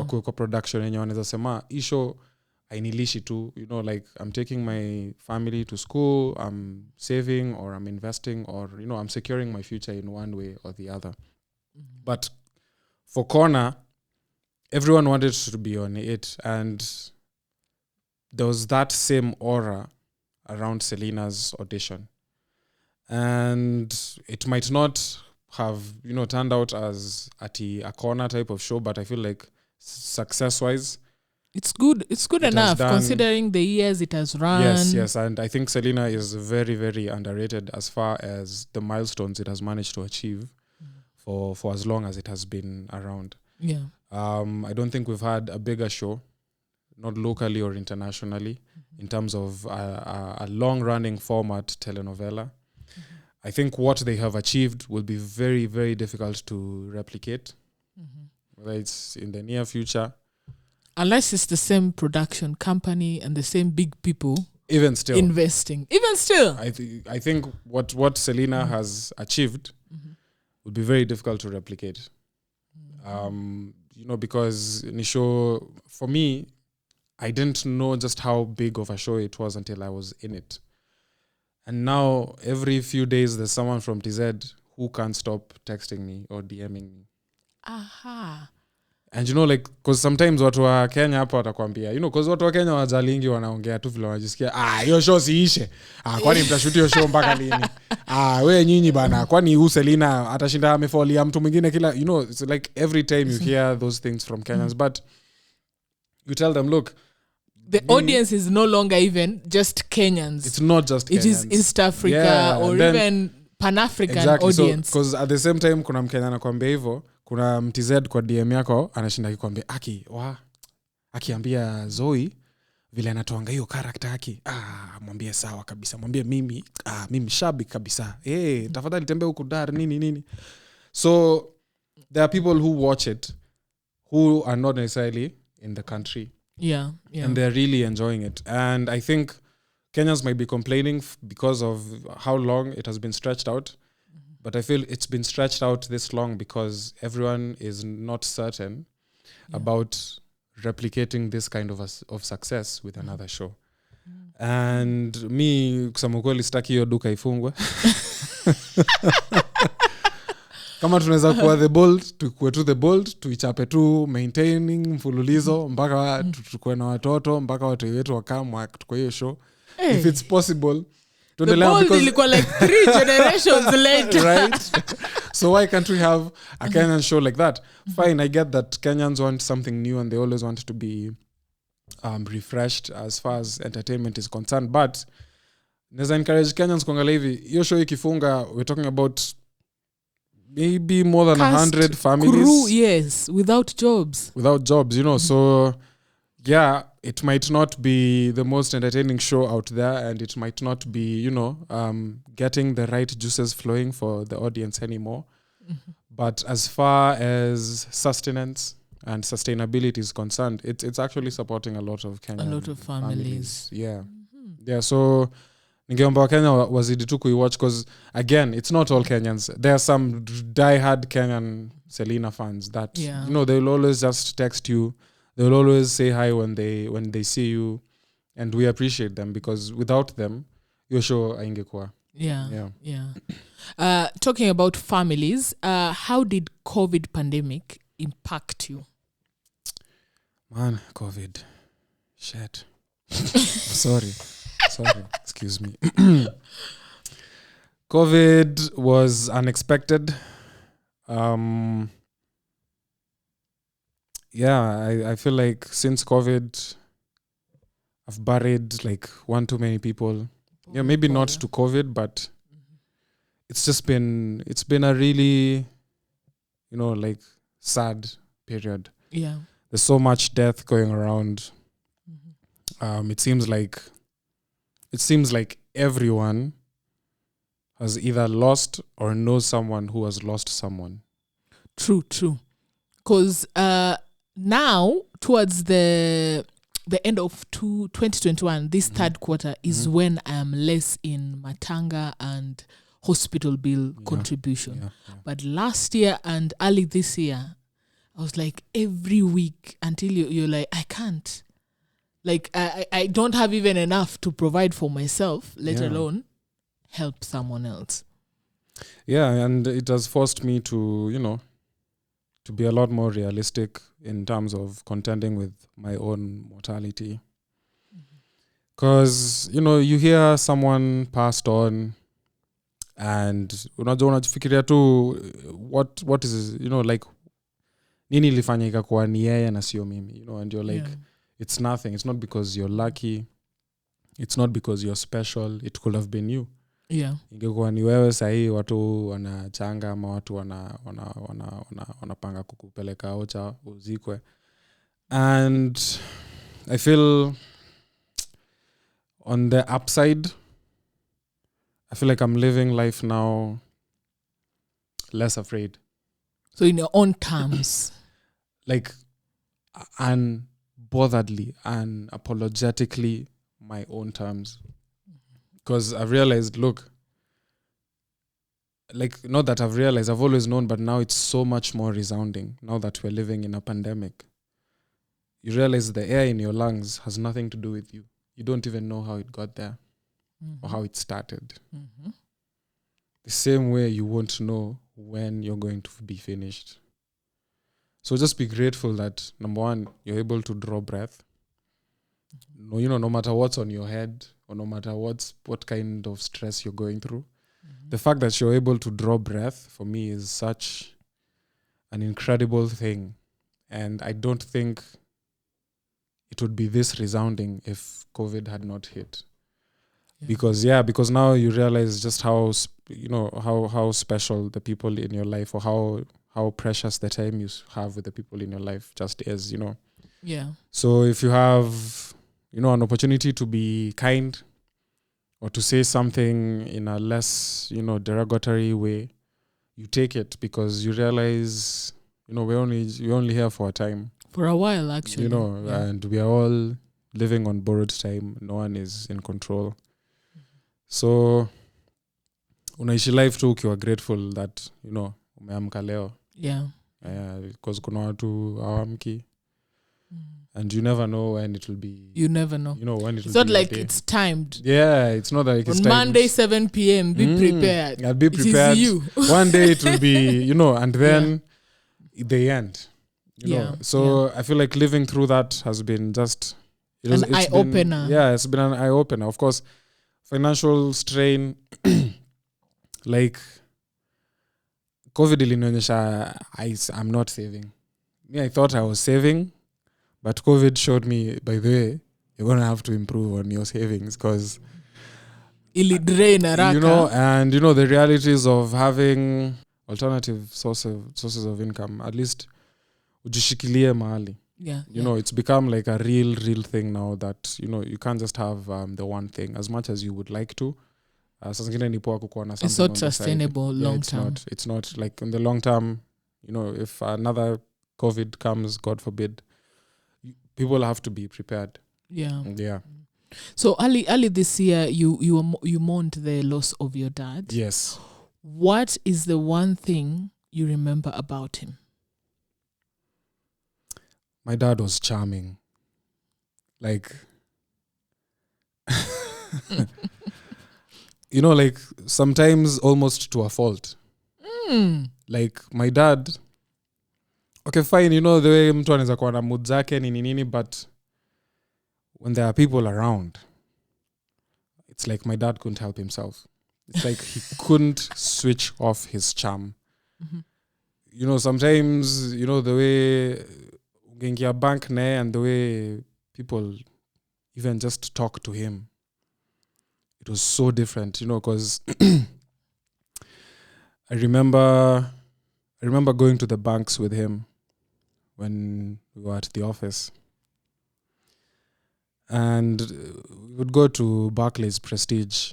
kwa production yenye wanaweza sema isho ainilishi tu, like I'm taking my family to school, I'm saving or I'm investing or I'm securing my future in one way or the other. But for Corner, everyone wanted to be on it, and there was that same aura around Selina's audition. And it might not have, turned out as a Corner type of show, but I feel like success-wise, it's good. It's good enough considering the years it has run. Yes. And I think Selina is very, very underrated as far as the milestones it has managed to achieve for as long as it has been around. Yeah. I don't think we've had a bigger show, not locally or internationally, in terms of a long-running format telenovela. I think what they have achieved will be very, very difficult to replicate, whether it's in the near future. Unless it's the same production company and the same big people even still investing. Even still. I think what Selina has achieved would be very difficult to replicate. Because Nisho, for me, I didn't know just how big of a show it was until I was in it. And now, every few days, there's someone from TZ who can't stop texting me or DMing me. Aha. And because sometimes watu wa Kenya hapa watakwambia, because watu wa Kenya wajalingi wanaongea tu vile wanajisikia, hiyo show siishe. Kwani mtashuti hiyo show mpaka lini? Wewe nyinyi bana, kwani huyu Selina atashinda amefolia mtu mwingine kila, it's like every time you hear those things from Kenyans, but you tell them, look, the audience is no longer even just Kenyans. It's not just Kenyans. It is East Africa or even Pan-African audience. Because at the same time, kuna Mkenya anakuambia hivyo, kuna MTZ kwa DM yako anashinda akikwambia akiambia Zoe vile anatoanga hiyo character yake, mwambie sawa kabisa, mwambie mimi shabiki kabisa, tafadhali tembea huko dar nini. So there are people who watch it who are not necessarily in the country. Yeah. And they're really enjoying it. And I think Kenyans might be complaining because of how long it has been stretched out. But I feel it's been stretched out this long because everyone is not certain about replicating this kind of success with another show. And me, kusema kweli sitaki hiyo duka ifungwe. Kama tunaweza kuwa the bold, tukue tu the bold, tuichape tu maintaining mfululizo mpaka tukue na watoto, mpaka watu wetu wakamwa tukue hiyo show. If it's possible. The bold ilikuwa like 3 generations later. Right? So why can't we have a Kenyan show like that? Fine, I get that Kenyans want something new and they always want to be refreshed as far as entertainment is concerned. But neza encourage Kenyans kuangalia hivi, hiyo show ikifunga, we're talking about maybe more than 100 families. Crew, yes, without jobs. So yeah, it might not be the most entertaining show out there, and it might not be, getting the right juices flowing for the audience anymore. But as far as sustenance and sustainability is concerned, it's actually supporting a lot of Kenyan, a lot of families. Yeah. So ningeomba wa Kenya wazidi tu kuiwatch, because again, it's not all Kenyans. There are some die-hard Kenyan Selina fans that they'll always just text you. They'll always say hi when they see you, and we appreciate them, because without them, your show haingekuwa. Yeah. Talking about families, how did COVID pandemic impact you? Man, COVID. Shit. Sorry. Excuse me. COVID was unexpected. I feel like since COVID, I've buried like one too many people. Maybe not to COVID, but it's been a really, like sad period. Yeah. There's so much death going around. It seems like everyone has either lost or knows someone who has lost someone. True. Because now, towards the end of 2021, this third quarter is when I am less in matanga and hospital bill contribution. Yeah. But last year and early this year, I was like every week until you're like, I can't. Like, I don't have even enough to provide for myself, let alone help someone else. Yeah, and it has forced me to, to be a lot more realistic in terms of contending with my own mortality. Because, you hear someone passed on and unajifikiria tu what is, like, nini ilifanya ikakuwa ni yeye na sio mimi, and you're like, it's nothing. It's not because you're lucky. It's not because you're special. It could have been you. Yeah. Ingekuwa ni wewe sahi watu wanachanga ama watu wanapanga kukupeleka ocha uzikwe. And I feel on the upside, I feel like I'm living life now less afraid. So in your own terms. Like unbotheredly, unapologetically my own terms. Because I've realized, look, like, not that I've realized, I've always known, but now it's so much more resounding now that we're living in a pandemic. You realize the air in your lungs has nothing to do with you. You don't even know how it got there or how it started. The same way you won't know when you're going to be finished. So just be grateful that, number one, you're able to draw breath. No matter what's on your head or no matter what kind of stress you're going through, the fact that you're able to draw breath for me is such an incredible thing. And I don't think it would be this resounding if COVID had not hit. Because now you realize just how how special the people in your life, or how precious the time you have with the people in your life just is, Yeah. So if you have, an opportunity to be kind or to say something in a less, derogatory way, you take it, because you realize, we're only here for a time. For a while, actually. And we are all living on borrowed time. No one is in control. So, unaishi life tu ukiwa grateful that, umeamka leo. Yeah. Because kuna watu hawamki. And you never know when it will be. You never know. When it will be. It's not like it's timed. Yeah, it's not like it's on timed. Monday, 7 p.m., be prepared. I'll be prepared. It is you. One day it will be, and then the end. So I feel like living through that has been just an eye-opener. It's been an eye-opener. Of course, financial strain, like COVID ilinionyesha I'm not saving. I thought I was saving, but COVID showed me, by the way, you're going to have to improve on your savings, because ili drain haraka. And the realities of having alternative sources of income, at least ujishikilie mahali. It's become like a real thing now that you can't just have the one thing as much as you would like to. It's not sustainable long term. It's not like in the long term. If another COVID comes, God forbid, people have to be prepared. Yeah. So early this year, you mourned the loss of your dad. Yes. What is the one thing you remember about him? My dad was charming. Like, like sometimes almost to a fault. Like my dad, okay, fine, the way mtu anaweza kuwa na mood zake nini, but when there are people around, it's like my dad couldn't help himself. It's like he couldn't switch off his charm. Sometimes, the way ungengia bank naye and the way people even just talk to him, it was so different, because I remember going to the banks with him when we were at the office. And we would go to Barclays Prestige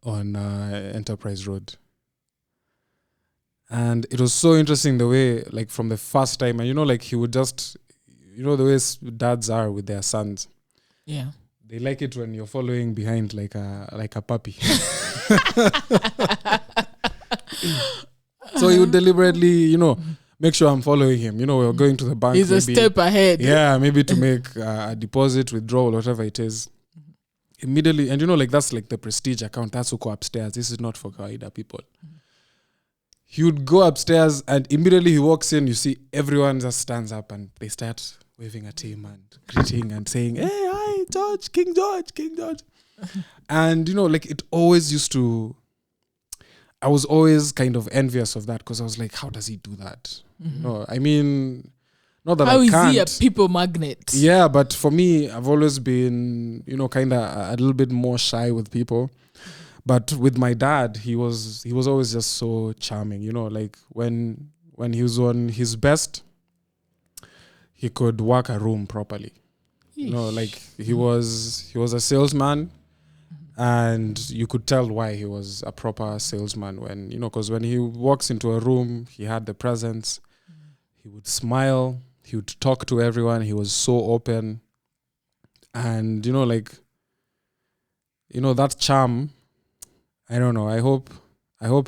on Enterprise Road. And it was so interesting the way, like, from the first time, and like he would just, the way dads are with their sons. Yeah. They like it when you're following behind like a puppy. So he would deliberately, make sure I'm following him. We're going to the bank. He's a step ahead. Yeah, maybe to make a deposit, withdrawal, whatever it is. Immediately, and like that's like the prestige account. That's who go upstairs. This is not for kawaida people. he would go upstairs and immediately he walks in, you see everyone just stands up and they start waving at him and greeting and saying, hey, hi, George, King George, King George. And, like it always used to, I was always kind of envious of that because I was like, how does he do that? I mean, not that how I can't. How is he a people magnet? Yeah, but for me, I've always been, kind of a little bit more shy with people. But with my dad, he was always just so charming. Like when he was on his best, he could work a room properly. Like he was a salesman, and you could tell why he was a proper salesman when because when he walks into a room, he had the presence. He would smile. He would talk to everyone. He was so open, and that charm. I don't know. I hope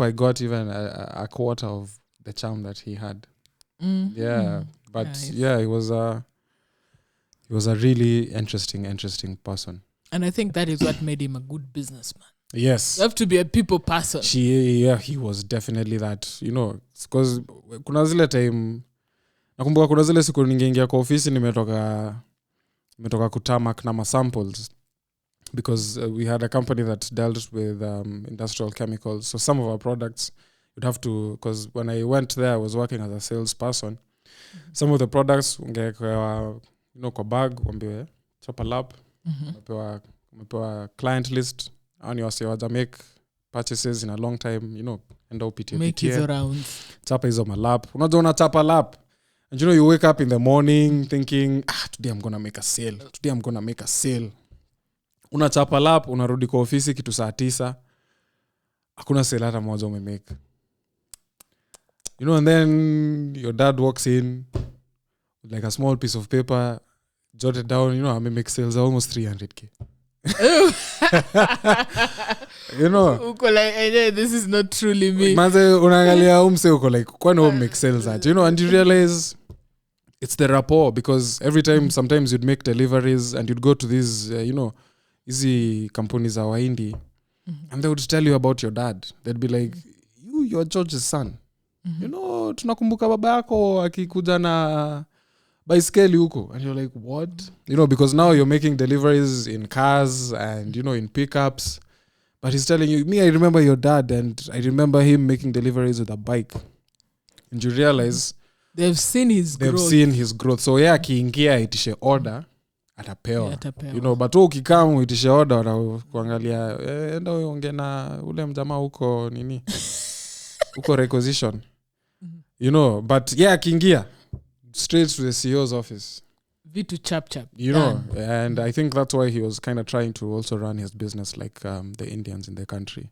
I got even a quarter of the charm that he had. Yeah, but nice. Yeah, he was a really interesting person. And I think that is what made him a good businessman. Yes, You have to be a people person. he was definitely that. Because kuna zile time nakumbuka kuna zile siku ningeingia kwa ofisi nimetoka kutamak na samples. Because we had a company that dealt with industrial chemicals. So some of our products, you'd have to, because when I went there, I was working as a salesperson. Some of the products, kwa bag, wambiwe, chop a lap, wamepewa client list, and you waja make purchases in a long time, end up PTA. Make his rounds. Chapa hizo malap. Unajua una chapa lap. And you wake up in the morning thinking, today I'm going to make a sale. Today I'm going to make a sale. Unachapa lap, unarudi kwa ofisi kitu saa 9. Hakuna sale hata moja umemake. And then your dad walks in with like a small piece of paper, jotted down, I may make sales almost 300K. Uko like, this is not truly me. Manze unaangalia umse uko like, kwani make sales at? And you realize it's the rapport, because every time, sometimes you'd make deliveries and you'd go to these, easy companies za Wahindi, and they would tell you about your dad. They'd be like, you're George's son. Tunakumbuka baba yako akikuja na baiskeli huko. And you're like, what? Because now you're making deliveries in cars and, in pickups. But he's telling you, I remember your dad, and I remember him making deliveries with a bike. And you realize they've seen his growth. So yeah, akiingia itishe order, atapewa. But ukikam uitishe order, watakuangalia, enda uonge na ule mjamaa huko nini? Huko requisition. But yeah, akiingia straight to the CEO's office. Vitu chap. And I think that's why he was kind of trying to also run his business like the Indians in the country.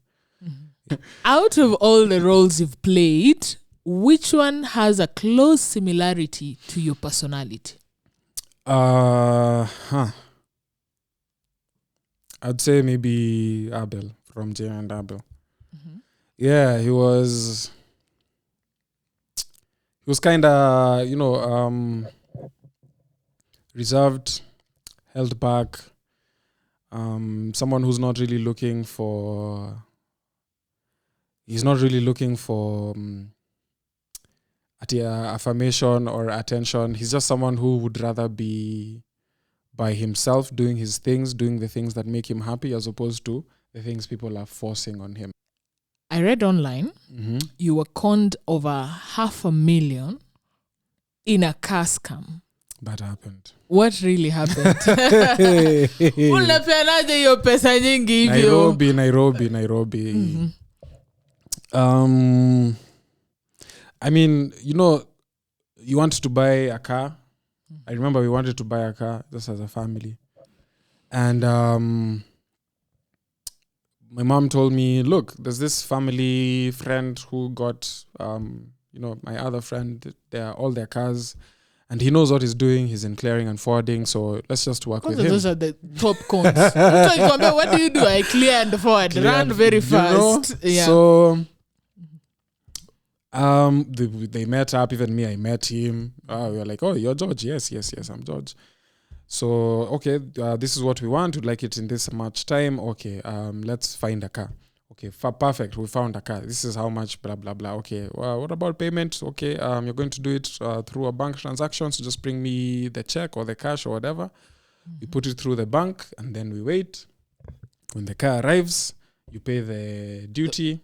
Out of all the roles you've played, which one has a close similarity to your personality? I'd say maybe Abel from Jay and Abel. Yeah, he was kind of, reserved, held back, someone who's not really looking for affirmation or attention. He's just someone who would rather be by himself, doing his things, doing the things that make him happy, as opposed to the things people are forcing on him. I read online, you were conned over $500,000 in a car scam. That happened. What really happened? Unapeanaje hiyo pesa nyingi hivyo? Nairobi. I mean, you want to buy a car. I remember we wanted to buy a car just as a family. And my mom told me, look, there's this family friend who got, my other friend, all their cars. And he knows what he's doing. He's in clearing and forwarding. So let's just work with him. Those are the top cons. What do you do? I clear and forward. Run very fast. Yeah. So they met up. Even me, I met him. We were like, oh, you're George. Yes, I'm George. So, okay, this is what we want. We'd like it in this much time. Okay, let's find a car. okay, perfect, we found a car, this is how much, blah blah blah. Okay, well, what about payment? Okay, you're going to do it through a bank transaction, so just bring me the check or the cash or whatever. We put it through the bank, and then we wait. When the car arrives, you pay the duty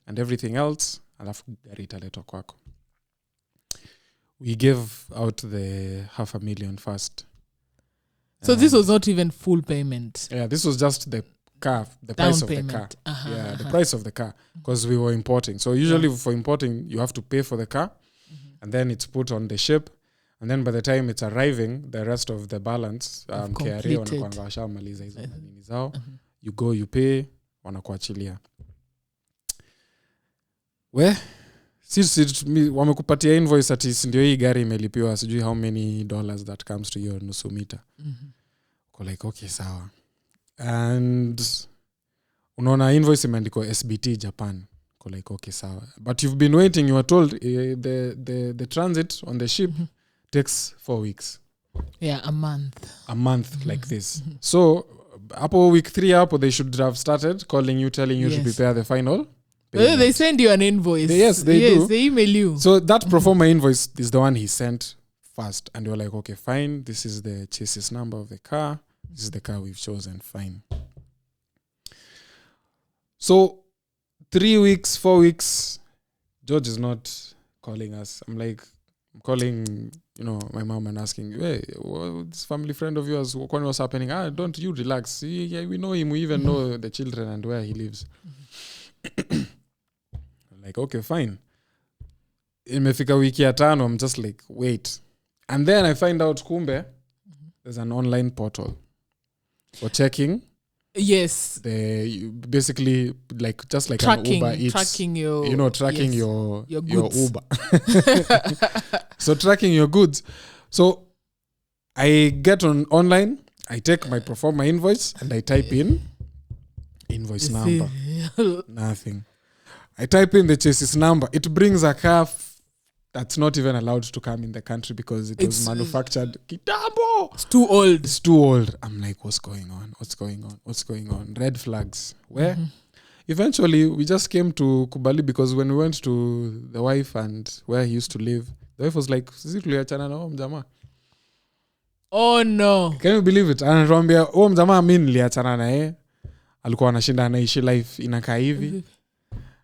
and everything else, alafu gari italetwa kwako. We gave out the $500,000 first. So this was not even full payment. Yeah, this was just the car, the Down price of payment. the car. The price of the car, because we were importing. So usually for importing, you have to pay for the car, and then it's put on the ship, and then by the time it's arriving, the rest of the balance, KRA wanakuanga washamaliza hizo nini zao. You go, you pay, wanakuachilia. Wamekupatia invoice ati ndio hii gari imelipiwa sijui how many dollars that comes to your nusu mita. Ko like okay sawa. And unaona invoice imeandikwa SBT Japan. Ko like okay sawa. But you've been waiting, you were told the transit on the ship takes 4 weeks. Yeah, a month like this. So hapo week 3 hapo they should have started calling you, telling you to prepare the final payment. They send you an invoice. Yes, they do. They email you. So that pro forma invoice is the one he sent first, and you're like, okay, fine, this is the chassis number of the car, this is the car we've chosen, fine. So 3 weeks, 4 weeks, George is not calling us. I'm calling, my mom and asking, hey, this family friend of yours, what was happening? Don't you relax. Yeah, we know him. We even know the children and where he lives. Like, okay, fine. Imefika wiki ya 5, I'm just like, wait. And then I find out, kumbe, there's an online portal for checking. Yes. Basically, like just like tracking, an Uber Eats. Tracking your... tracking your goods. Uber. So tracking your goods. So I get online, I take my pro forma invoice, and I type in invoice number. Nothing. I type in the chassis number. It brings a car that's not even allowed to come in the country because it was manufactured kitambo. It's too old. I'm like, what's going on? Red flags. Where? Eventually, we just came to Kubali because when we went to the wife and where he used to live, the wife was like, sisi tuliachana na mjamaa. Oh no. Can you believe it? Anatuambia, mjamaa mimi niliachana naye. Alikuwa anashinda anaishi life inakaa hivi.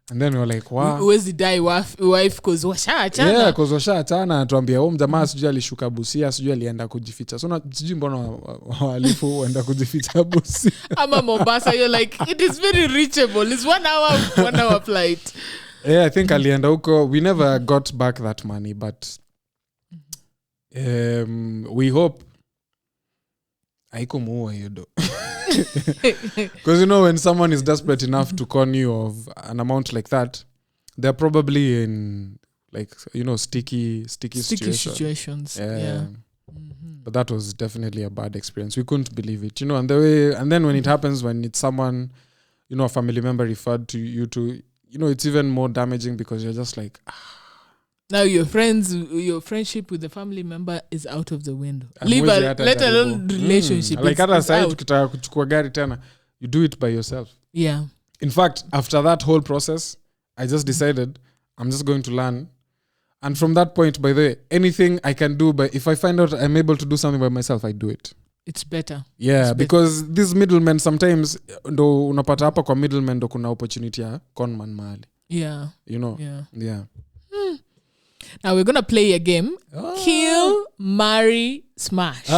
And then we were like, wow. Where's the wife cause washaachana? Yeah, cause washaachana. Anatuambia, mjamaa sijui alishuka Busia, sijui alienda kujificha. So sijui mbona walifu waenda kujificha Busia. Ama Mombasa, you're like, it is very reachable. It's 1 hour flight. Yeah, I think alienda huko. We never got back that money, but we hope haikumuua hiyo do. Because when someone is desperate enough to con you of an amount like that, they're probably in like sticky situations. Yeah. But that was definitely a bad experience. We couldn't believe it, and then when it happens, when it's someone, a family member referred to you to, it's even more damaging because you're just like, now your friendship with the family member is out of the window. Let alone relationship. Like hata side tukitaka kuchukua gari tena, you do it by yourself. Yeah. In fact, after that whole process, I just decided I'm just going to learn. And from that point, by the way, anything I can do, but if I find out I'm able to do something by myself, I do it. It's better. Yeah, because these middlemen sometimes ndo unapata hapa kwa middlemen ndo kuna opportunity ya conman mahali. Yeah. Yeah. Now we're going to play a game. Kill, marry, smash.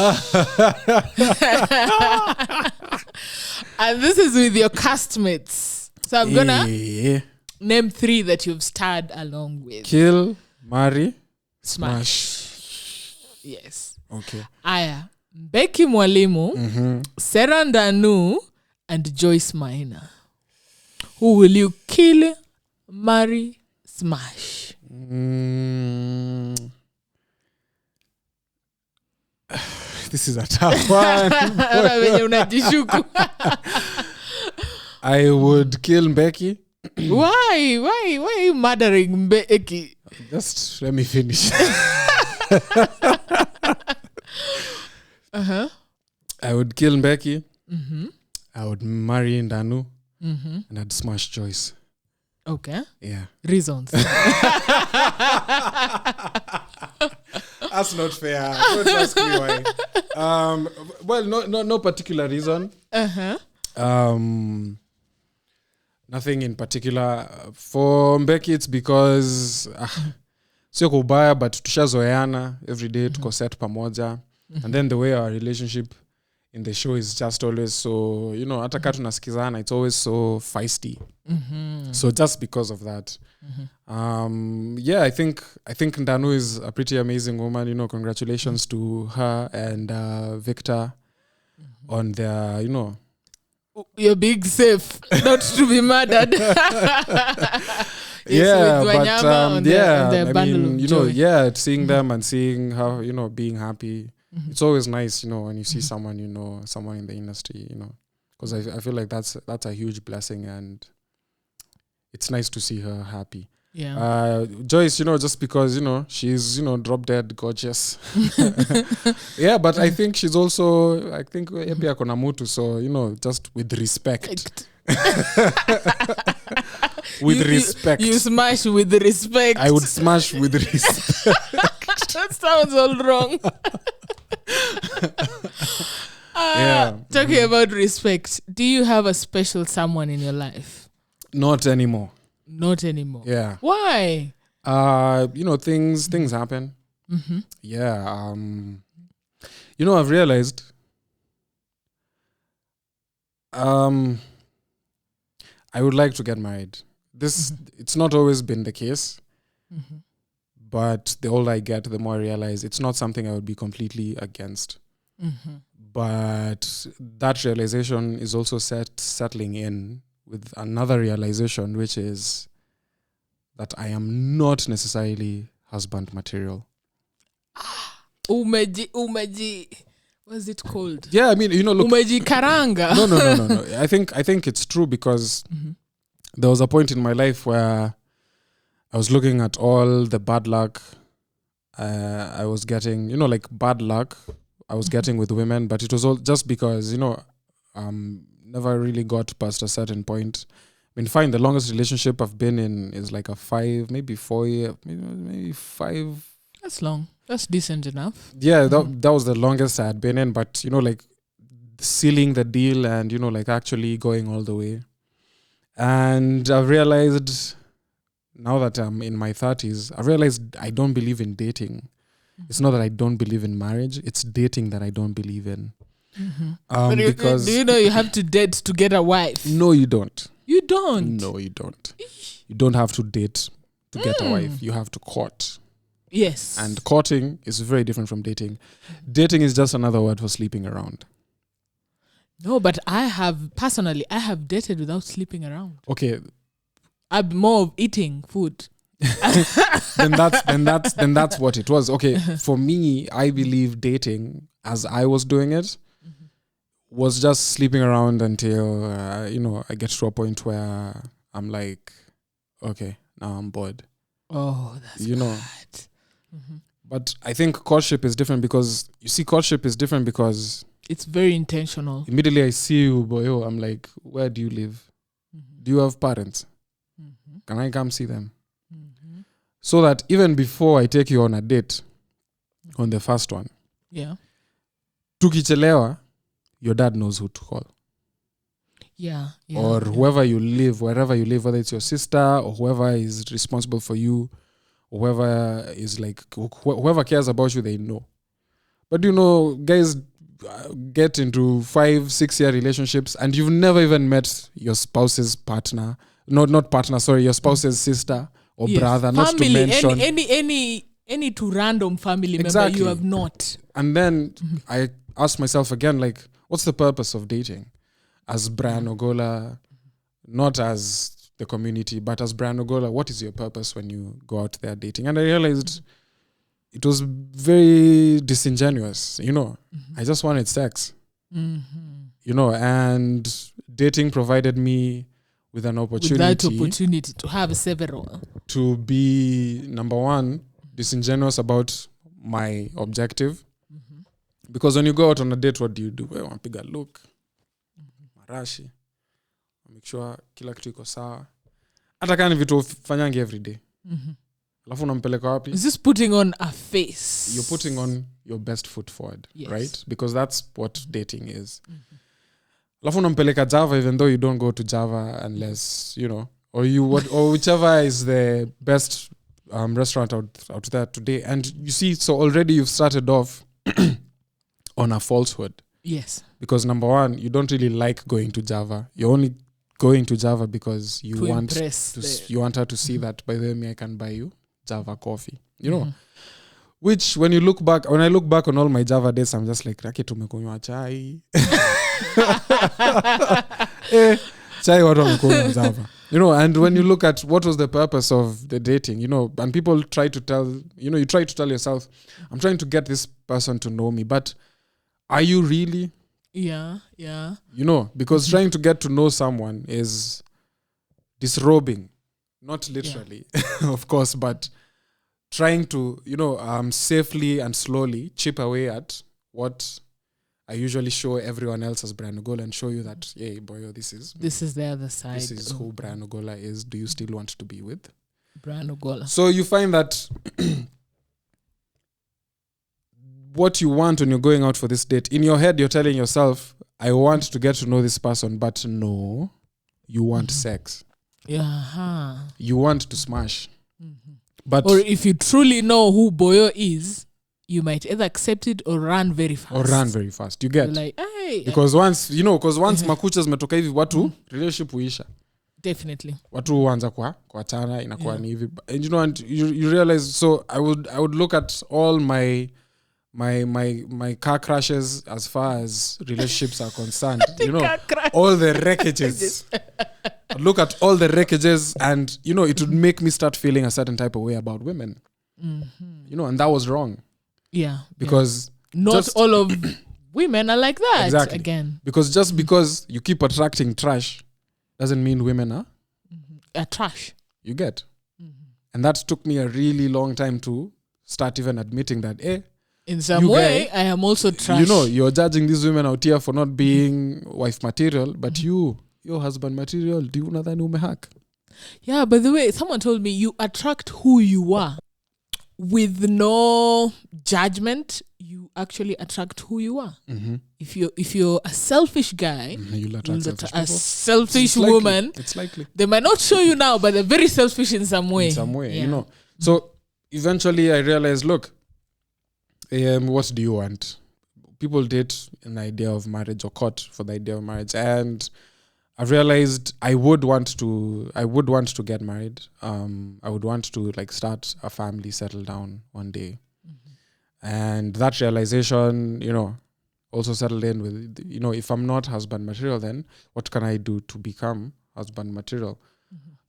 And this is with your castmates. So I'm going to name 3 that you've starred along with. Kill, marry, smash. Yes. Okay. Aya. Becky Mwalimu, Sarah Ndanu, and Joyce Maina. Who will you kill, marry, smash? This is a tough one. I would kill Becky. Why are you murdering Becky? Just let me finish. I would kill Becky. I would marry Ndanu. Mm-hmm. and I'd smash Joyce. Okay. Yeah. Reasons. That's not fair. Don't ask me why. Well, no particular reason. Uh-huh. Nothing in particular. For Mbeki, it's because sio kubaya, but tushazoeana every day, tuko set pamoja. And then the way our relationship in the show is just always so, hata kama tunasikizana, it's always so feisty. So just because of that. Yeah, I think Ndanu is a pretty amazing woman. Congratulations to her and Victor on their, You're being safe, not to be murdered. Yeah, with but Wanyama on the bundle of joy. seeing them and seeing how being happy. It's always nice, when you see someone someone in the industry, because I feel like that's a huge blessing, and it's nice to see her happy. Yeah. Joyce, just because she's drop dead gorgeous. Yeah, but I think she's also pia kona mutu, so just with respect. With respect. You smash with respect. I would smash with respect. That sounds all wrong. Yeah. Talking about respect, do you have a special someone in your life? Not anymore. Not anymore. Yeah. Why? Things happen. Yeah. I've realized I would like to get married. It's not always been the case. But the older I get, the more I realize it's not something I would be completely against. But that realization is also settling in with another realization, which is that I am not necessarily husband material. Umeji. What's it called? Yeah, I mean, look. Umeji karanga. No. I think it's true because there was a point in my life where I was looking at all the bad luck I was getting, like bad luck I was getting with women, but it was all just because, never really got past a certain point. I mean, fine, the longest relationship I've been in is like a 5, maybe 4 year, maybe 5. That's long. That's decent enough. Yeah, that was the longest I had been in, but, like sealing the deal and, like actually going all the way. And I've realized, now that I'm in my 30s, I realized I don't believe in dating. It's not that I don't believe in marriage. It's dating that I don't believe in. Because do you know you have to date to get a wife? No, you don't. You don't? No, you don't. You don't have to date to get a wife. You have to court. Yes. And courting is very different from dating. Dating is just another word for sleeping around. No, but I have dated without sleeping around. Okay. I'm more of eating food. then that's what it was. Okay, for me, I believe dating as I was doing it was just sleeping around until I get to a point where I'm like, okay, now I'm bored. Oh, that's bad. But I think courtship is different because it's very intentional. Immediately I see you, boy, I'm like, where do you live? Do you have parents? Can I come see them? So that even before I take you on a date, on the first one, tukichelewa, your dad knows who to call. Yeah. Or wherever you live, wherever you live, whether it's your sister or whoever is responsible for you, or whoever is like, whoever cares about you, they know. But guys get into 5-6 year relationships and you've never even met your spouse's partner. Not partner, sorry, your spouse's sister or brother, family, not to mention any two random family member you have not. And then I asked myself again, like, what's the purpose of dating? As Brian Ogola, not as the community, but as Brian Ogola, what is your purpose when you go out there dating? And I realized it was very disingenuous, I just wanted sex, and dating provided me with an opportunity. With that opportunity to have several. To be, number one, disingenuous about my objective. Because when you go out on a date, what do? Well, I want to look. Marashi. make sure kila kitu iko sawa hata kama ni vitu fanyangi every day alafu unampeleka wapi? Is this putting on a face? You're putting on your best foot forward, right? Because that's what dating is. Alafu unampeleka Java even though you don't go to Java unless, or or whichever is the best restaurant out there today. And you see, so already you've started off on a falsehood. Yes. Because number one, you don't really like going to Java. You're only going to Java because you want her to see that, by the way, I can buy you Java coffee. Which when I look back on all my Java days, I'm just like, Raki tumekunywa chai. Chai watu wamekunywa Java. And when you look at what was the purpose of the dating, and people try to tell, you try to tell yourself, I'm trying to get this person to know me, but are you really? Yeah. Because trying to get to know someone is disrobing, not literally, of course, but trying to, safely and slowly chip away at what I usually show everyone else as Brian Ogola and show you that, hey, boy, this is the other side. This is who Brian Ogola is. Do you still want to be with Brian Ogola? So you find that what you want when you're going out for this date, in your head, you're telling yourself, I want to get to know this person, but no, you want sex. Yeah. You want to smash. But or if you truly know who Boyo is, you might either accept it or run very fast. You get? You're like, hey. Because once makucha zimetoka hivi watu relationship huisha. Definitely. Watu huanza kwa chana inakuwa ni hivi. And you realize, so I would look at all my car crashes as far as relationships are concerned. All the wreckages. I'd look at all the wreckages and, it would make me start feeling a certain type of way about women. And that was wrong. Yeah. Because not all of women are like that. Exactly. Again. Because just because you keep attracting trash doesn't mean women are trash. You get? And that took me a really long time to start even admitting that, in some way, I am also trash. You're judging these women out here for not being wife material, but your husband material, do you know that umehack? Yeah, by the way, someone told me you attract who you are. With no judgment, you actually attract who you are. If you're a selfish guy, you'll attract a selfish woman. It's likely. They might not show you now, but they're very selfish in some way. So eventually I realized, look, what do you want? People date an idea of marriage or court for the idea of marriage, and I realized I would want to get married. I would want to start a family, settle down one day. And that realization, also settled in with, if I'm not husband material, then what can I do to become husband material?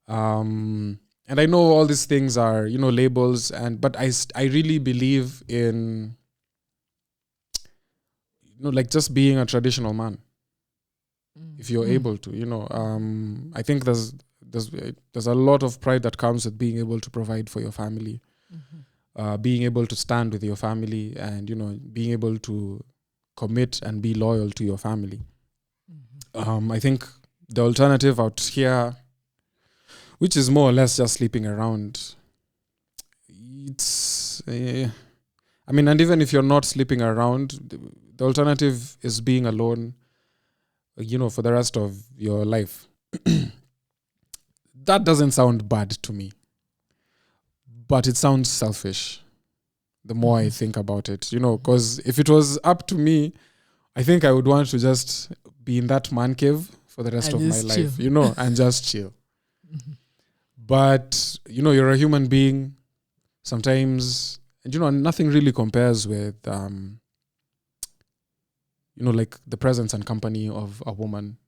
And I know all these things are, labels, but I really believe in, just being a traditional man. If you're able to, I think there's a lot of pride that comes with being able to provide for your family, being able to stand with your family, and being able to commit and be loyal to your family. I think the alternative out here, which is more or less just sleeping around, it's and even if you're not sleeping around, the alternative is being alone, for the rest of your life. That doesn't sound bad to me, but it sounds selfish the more I think about it, because if it was up to me, I think I would want to just be in that man cave for the rest of my life, and just chill. But, you're a human being sometimes, and nothing really compares with, the presence and company of a woman.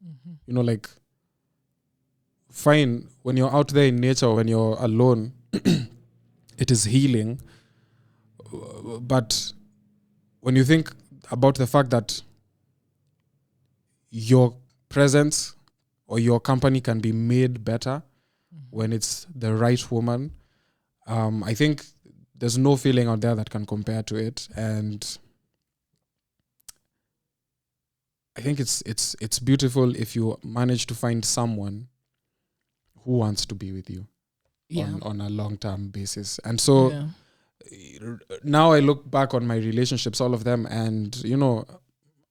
Fine, when you're out there in nature, when you're alone, it is healing. But when you think about the fact that your presence or your company can be made better when it's the right woman, I think there's no feeling out there that can compare to it. And I think it's beautiful if you manage to find someone who wants to be with you on a long-term basis. And so now I look back on my relationships, all of them, and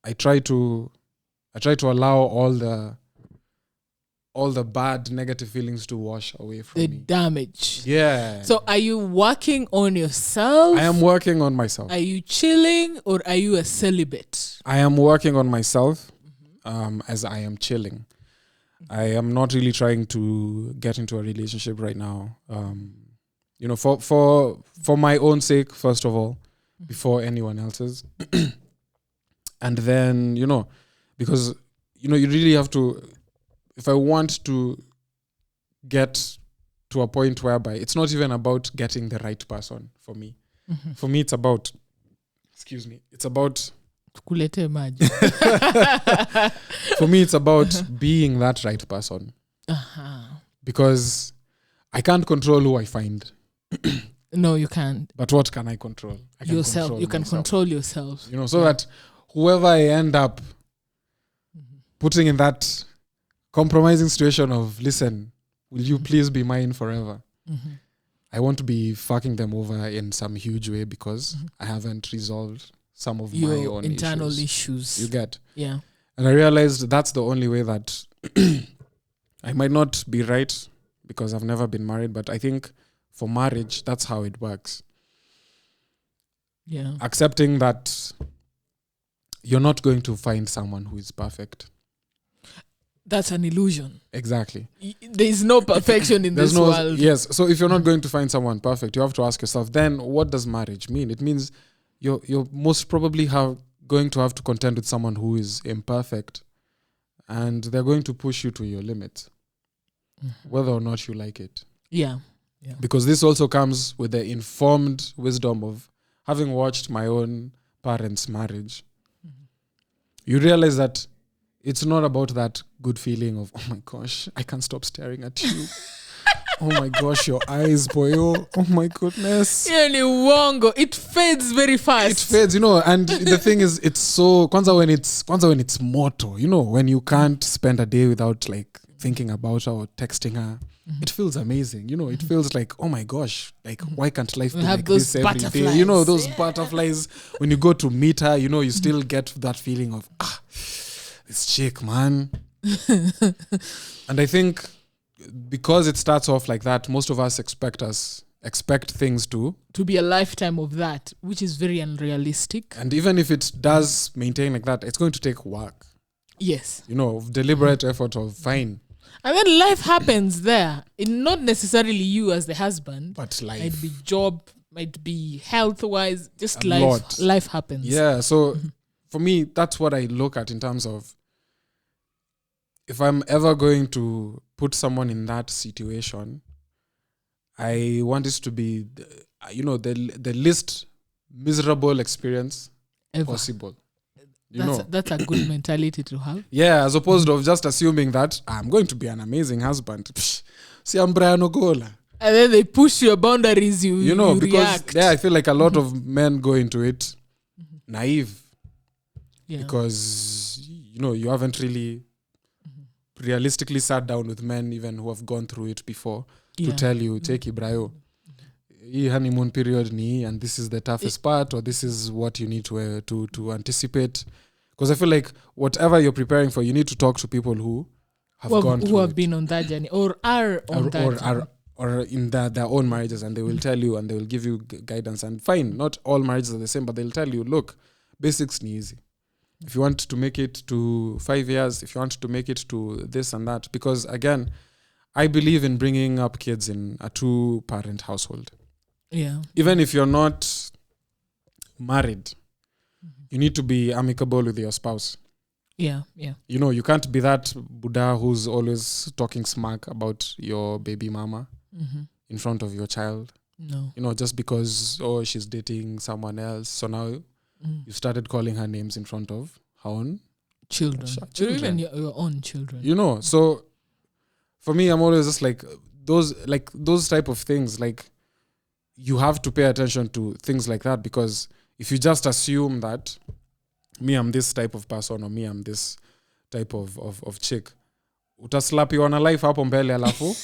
I try to allow all the bad negative feelings to wash away from the me. damage. Yeah. So are you working on yourself? I am working on myself. Are you chilling or are you a celibate? I am working on myself as I am chilling. I am not really trying to get into a relationship right now. For my own sake, first of all, before anyone else's. And then, because, you really have to, if I want to get to a point whereby it's not even about getting the right person for me. Mm-hmm. For me, it's about, it's about... Kulete maji. For me, it's about being that right person. Because I can't control who I find. No, you can't. But what can I control? I can yourself. Control you can myself. Control yourself. So that whoever I end up putting in that compromising situation of, listen, will you please be mine forever? Mm-hmm. I won't be fucking them over in some huge way because I haven't resolved some of your my own internal issues. You get? Yeah. And I realized that's the only way that I might not be right because I've never been married, but I think for marriage, that's how it works. Yeah. Accepting that you're not going to find someone who is perfect. That's an illusion. Exactly. There is no perfection in this world. Yes. So if you're not going to find someone perfect, you have to ask yourself, then what does marriage mean? It means you're most probably going to have to contend with someone who is imperfect, and they're going to push you to your limits, whether or not you like it. Yeah. Because this also comes with the informed wisdom of having watched my own parents' marriage. You realize that it's not about that good feeling of, oh my gosh, I can't stop staring at you. Oh my gosh, your eyes, boy. Oh my goodness. It fades very fast. It fades, and the thing is, it's so, kwanza when it's moto, when you can't spend a day without like thinking about her or texting her, it feels amazing. It feels like, oh my gosh, like why can't life be like this every day? Those butterflies, when you go to meet her, you still get that feeling of, this chick, man. And I think because it starts off like that, most of us expect things to be a lifetime of that, which is very unrealistic. And even if it does maintain like that, it's going to take work. Yes. Deliberate effort of fine. And then life happens there. Not necessarily you as the husband. But life. Might be job, might be health-wise, just life. Life happens. Yeah, so for me, that's what I look at in terms of if I'm ever going to put someone in that situation, I want this to be, the least miserable experience possible. That's a good mentality to have. Yeah, as opposed to just assuming that I'm going to be an amazing husband. See, I'm Brian Ogola. And then they push your boundaries, you because react. I feel like a lot of men go into it naive. Yeah. Because, you haven't really realistically sat down with men even who have gone through it before to tell you, take Ibrayo, honeymoon period ni, and this is the toughest part, or this is what you need to anticipate. Because I feel like whatever you're preparing for, you need to talk to people who have gone through it. Who have been on that journey or are on that journey. Or in their own marriages, and they will tell you and they will give you guidance. And fine, not all marriages are the same, but they'll tell you, look, basics ni easy. If you want to make it to 5 years, if you want to make it to this and that. Because again, I believe in bringing up kids in a 2-parent household. Yeah. Even if you're not married, you need to be amicable with your spouse. Yeah. You can't be that Buddha who's always talking smack about your baby mama in front of your child. No. Just because, she's dating someone else. So now you started calling her names in front of her own children. Or even your own children. So for me, I'm always just like those type of things, like you have to pay attention to things like that, because if you just assume that me I'm this type of person or me I'm this type of chick, utaslapiwa na life hapo mbele alafu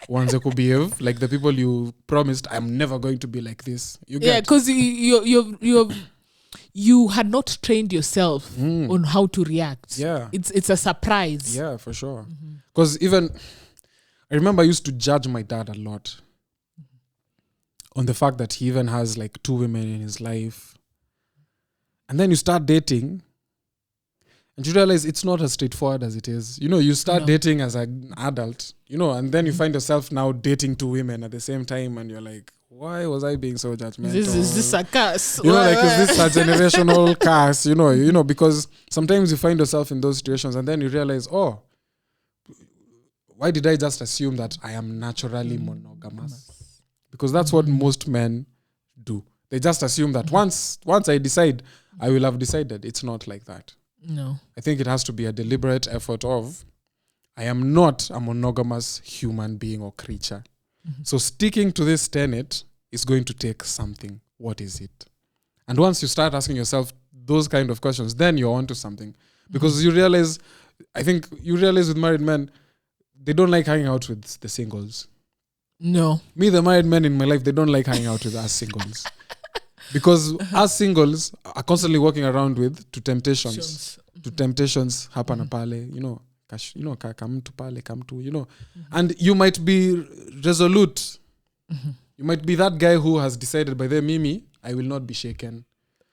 uanze kubehave like the people you promised I'm never going to be like this. You get? Yeah, because you had not trained yourself on how to react. Yeah. It's a surprise. Yeah, for sure. Because even I remember I used to judge my dad a lot on the fact that he even has like 2 women in his life. And then you start dating and you realize it's not as straightforward as it is. You know, you start dating as an adult, you know, and then you find yourself now dating 2 women at the same time and you're like, why was I being so judgmental? Is this a curse? You know, like, is this a generational curse? You know, because sometimes you find yourself in those situations and then you realize, oh, why did I just assume that I am naturally monogamous? Because that's what most men do. They just assume that once I decide, I will have decided. It's not like that. No. I think it has to be a deliberate effort of, I am not a monogamous human being or creature. So sticking to this tenet is going to take something. What is it? And once you start asking yourself those kind of questions, then you're onto something. Because you realize with married men, they don't like hanging out with the singles. No. Me, the married men in my life, they don't like hanging out with us singles. Because us singles are constantly walking around with to temptations hapa na pale, you know, come to pale, come to, you know. And you might be resolute. You might be that guy who has decided by the Mimi, I will not be shaken.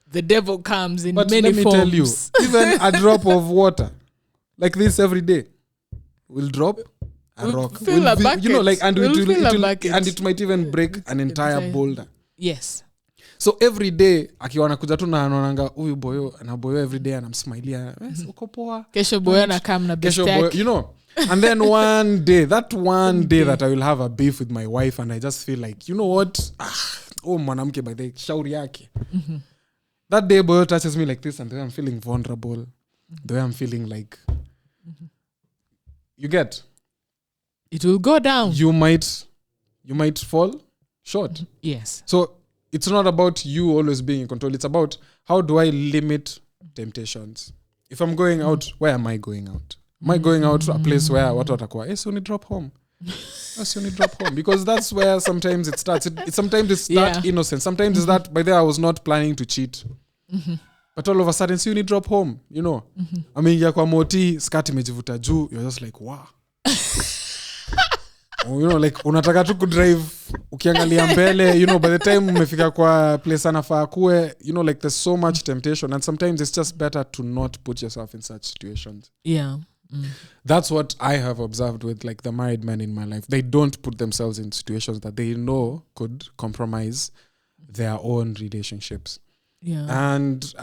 The devil comes in but many forms. But let me tell you, even a drop of water like this every day will drop a rock. Fill a bucket. You know, like, and and it might even break an entire boulder. Yes. So every day akiwa anakuja tu na anaonanga huyu boyo every day anamsmailia, uko poa. Kesho boyo na kam na best you know. And then one day that I will have a beef with my wife and I just feel like, you know what? Mwanamke by the shauri yake. That day boyo touches me like this and then I'm feeling vulnerable. The way I'm feeling like you get, it will go down. You might fall short. Yes. So it's not about you always being in control. It's about how do I limit temptations. If I'm going out, where am I going out? Am I going out to a place where what watakuwa? So you drop home. So you drop home. Because that's where sometimes it starts. Sometimes it's that innocent. Sometimes it's that by there I was not planning to cheat. But all of a sudden, so you need drop home, you know. I mean, kwa moti, skati mejivuta juu, you're just like, wow. You know, like, unataka tu kudrive, ukiangalia mbele, you know, by the time umefika kwa place anafaa kuwe, you know, like, there's so much temptation. And sometimes it's just better to not put yourself in such situations. Yeah. That's what I have observed with, like, the married men in my life. They don't put themselves in situations that they know could compromise their own relationships. Yeah. And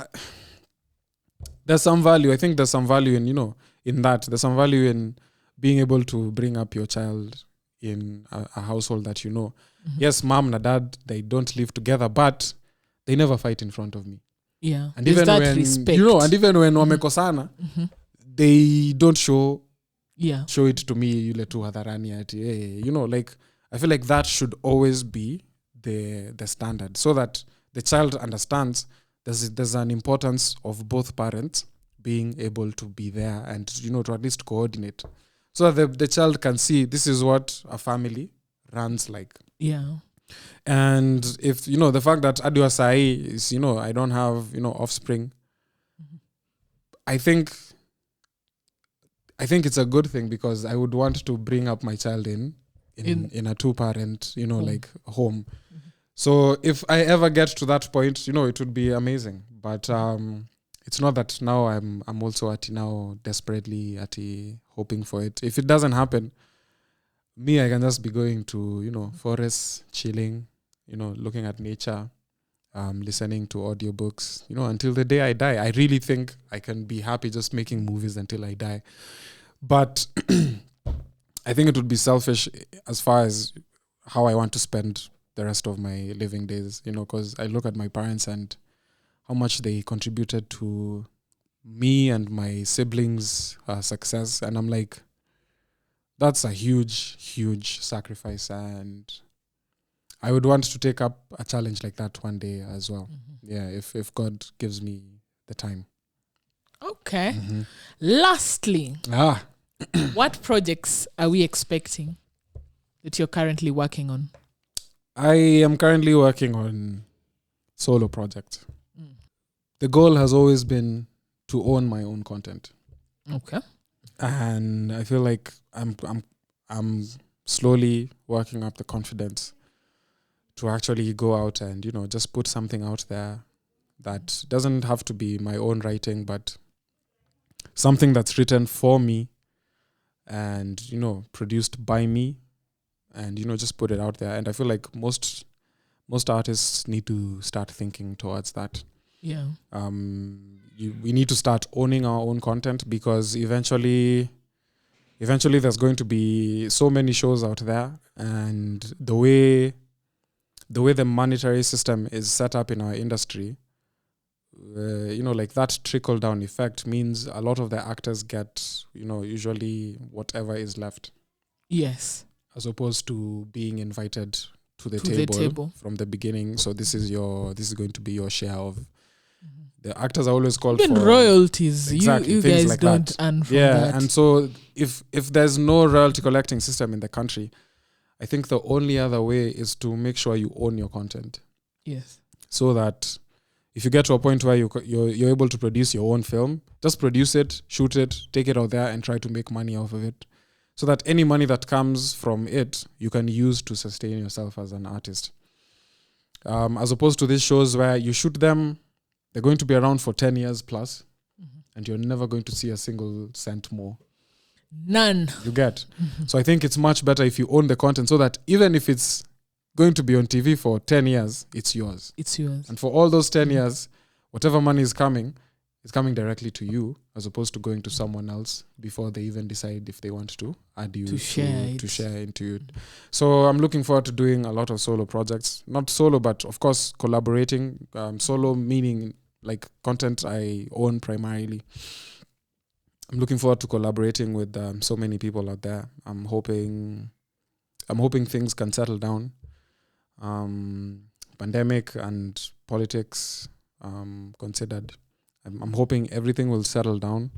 there's some value. I think there's some value in, you know, in that. There's some value in being able to bring up your child in a household that you know. Yes, mom and dad, they don't live together, but they never fight in front of me. Yeah. And even when respect. You know, and even when wamekosana, they don't show it to me, yule tu hadharani ati, you know, like, I feel like that should always be the standard, so that the child understands there's an importance of both parents being able to be there and, you know, to at least coordinate, so that the child can see this is what a family runs like. Yeah. And if, you know, the fact that Adiwa Sai is, you know, I don't have, you know, offspring, I think it's a good thing, because I would want to bring up my child in a 2-parent, you know, like home. So if I ever get to that point, you know, it would be amazing. But it's not that now I'm also now desperately hoping for it. If it doesn't happen, me, I can just be going to, you know, forests, chilling, you know, looking at nature, listening to audiobooks, you know, until the day I die. I really think I can be happy just making movies until I die. But I think it would be selfish as far as how I want to spend the rest of my living days, you know, because I look at my parents and how much they contributed to me and my siblings' success. And I'm like, that's a huge, huge sacrifice. And I would want to take up a challenge like that one day as well. Yeah, if God gives me the time. Okay. Lastly, Ah, what projects are we expecting that you're currently working on? I am currently working on solo project. The goal has always been to own my own content, Okay. and I feel like I'm slowly working up the confidence to actually go out and just put something out there that doesn't have to be my own writing, but something that's written for me and produced by me, and just put it out there. And I feel like most artists need to start thinking towards that. Yeah. We need to start owning our own content, because eventually there's going to be so many shows out there, and the way the monetary system is set up in our industry, like that trickle down effect means a lot of the actors get usually whatever is left, Yes. as opposed to being invited to the To the table table. from the beginning. So this is going to be your share of. The actors are always called Even for royalties. exactly, You things guys like don't that. earn from Yeah, that. and so if there's no royalty collecting system in the country, I think the only other way is to make sure you own your content, Yes. so that if you get to a point where you're able to produce your own film, just produce it, shoot it, take it out there, and try to make money off of it, so that any money that comes from it you can use to sustain yourself as an artist. As opposed to these shows where you shoot them, they're going to be around for 10 years plus, and you're never going to see a single cent more. None. You get? So I think it's much better if you own the content, so that even if it's going to be on TV for 10 years, it's yours. It's yours. And for all those 10 years, whatever money is coming, it's coming directly to you, as opposed to going to someone else before they even decide if they want to add you To share into it. So I'm looking forward to doing a lot of solo projects. Not solo, but of course collaborating. Solo meaning like content I own primarily. I'm looking forward to collaborating with so many people out there. I'm hoping things can settle down. Pandemic and politics considered, I'm hoping everything will settle down,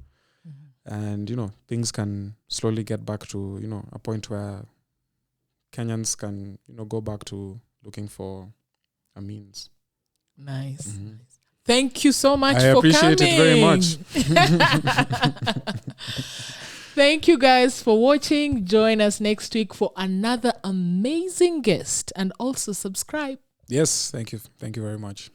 and things can slowly get back to a point where Kenyans can go back to looking for a means. Nice. Thank you so much I for appreciate coming. it very much. Thank you guys for watching. Join us next week for another amazing guest, and also subscribe. Yes, thank you very much.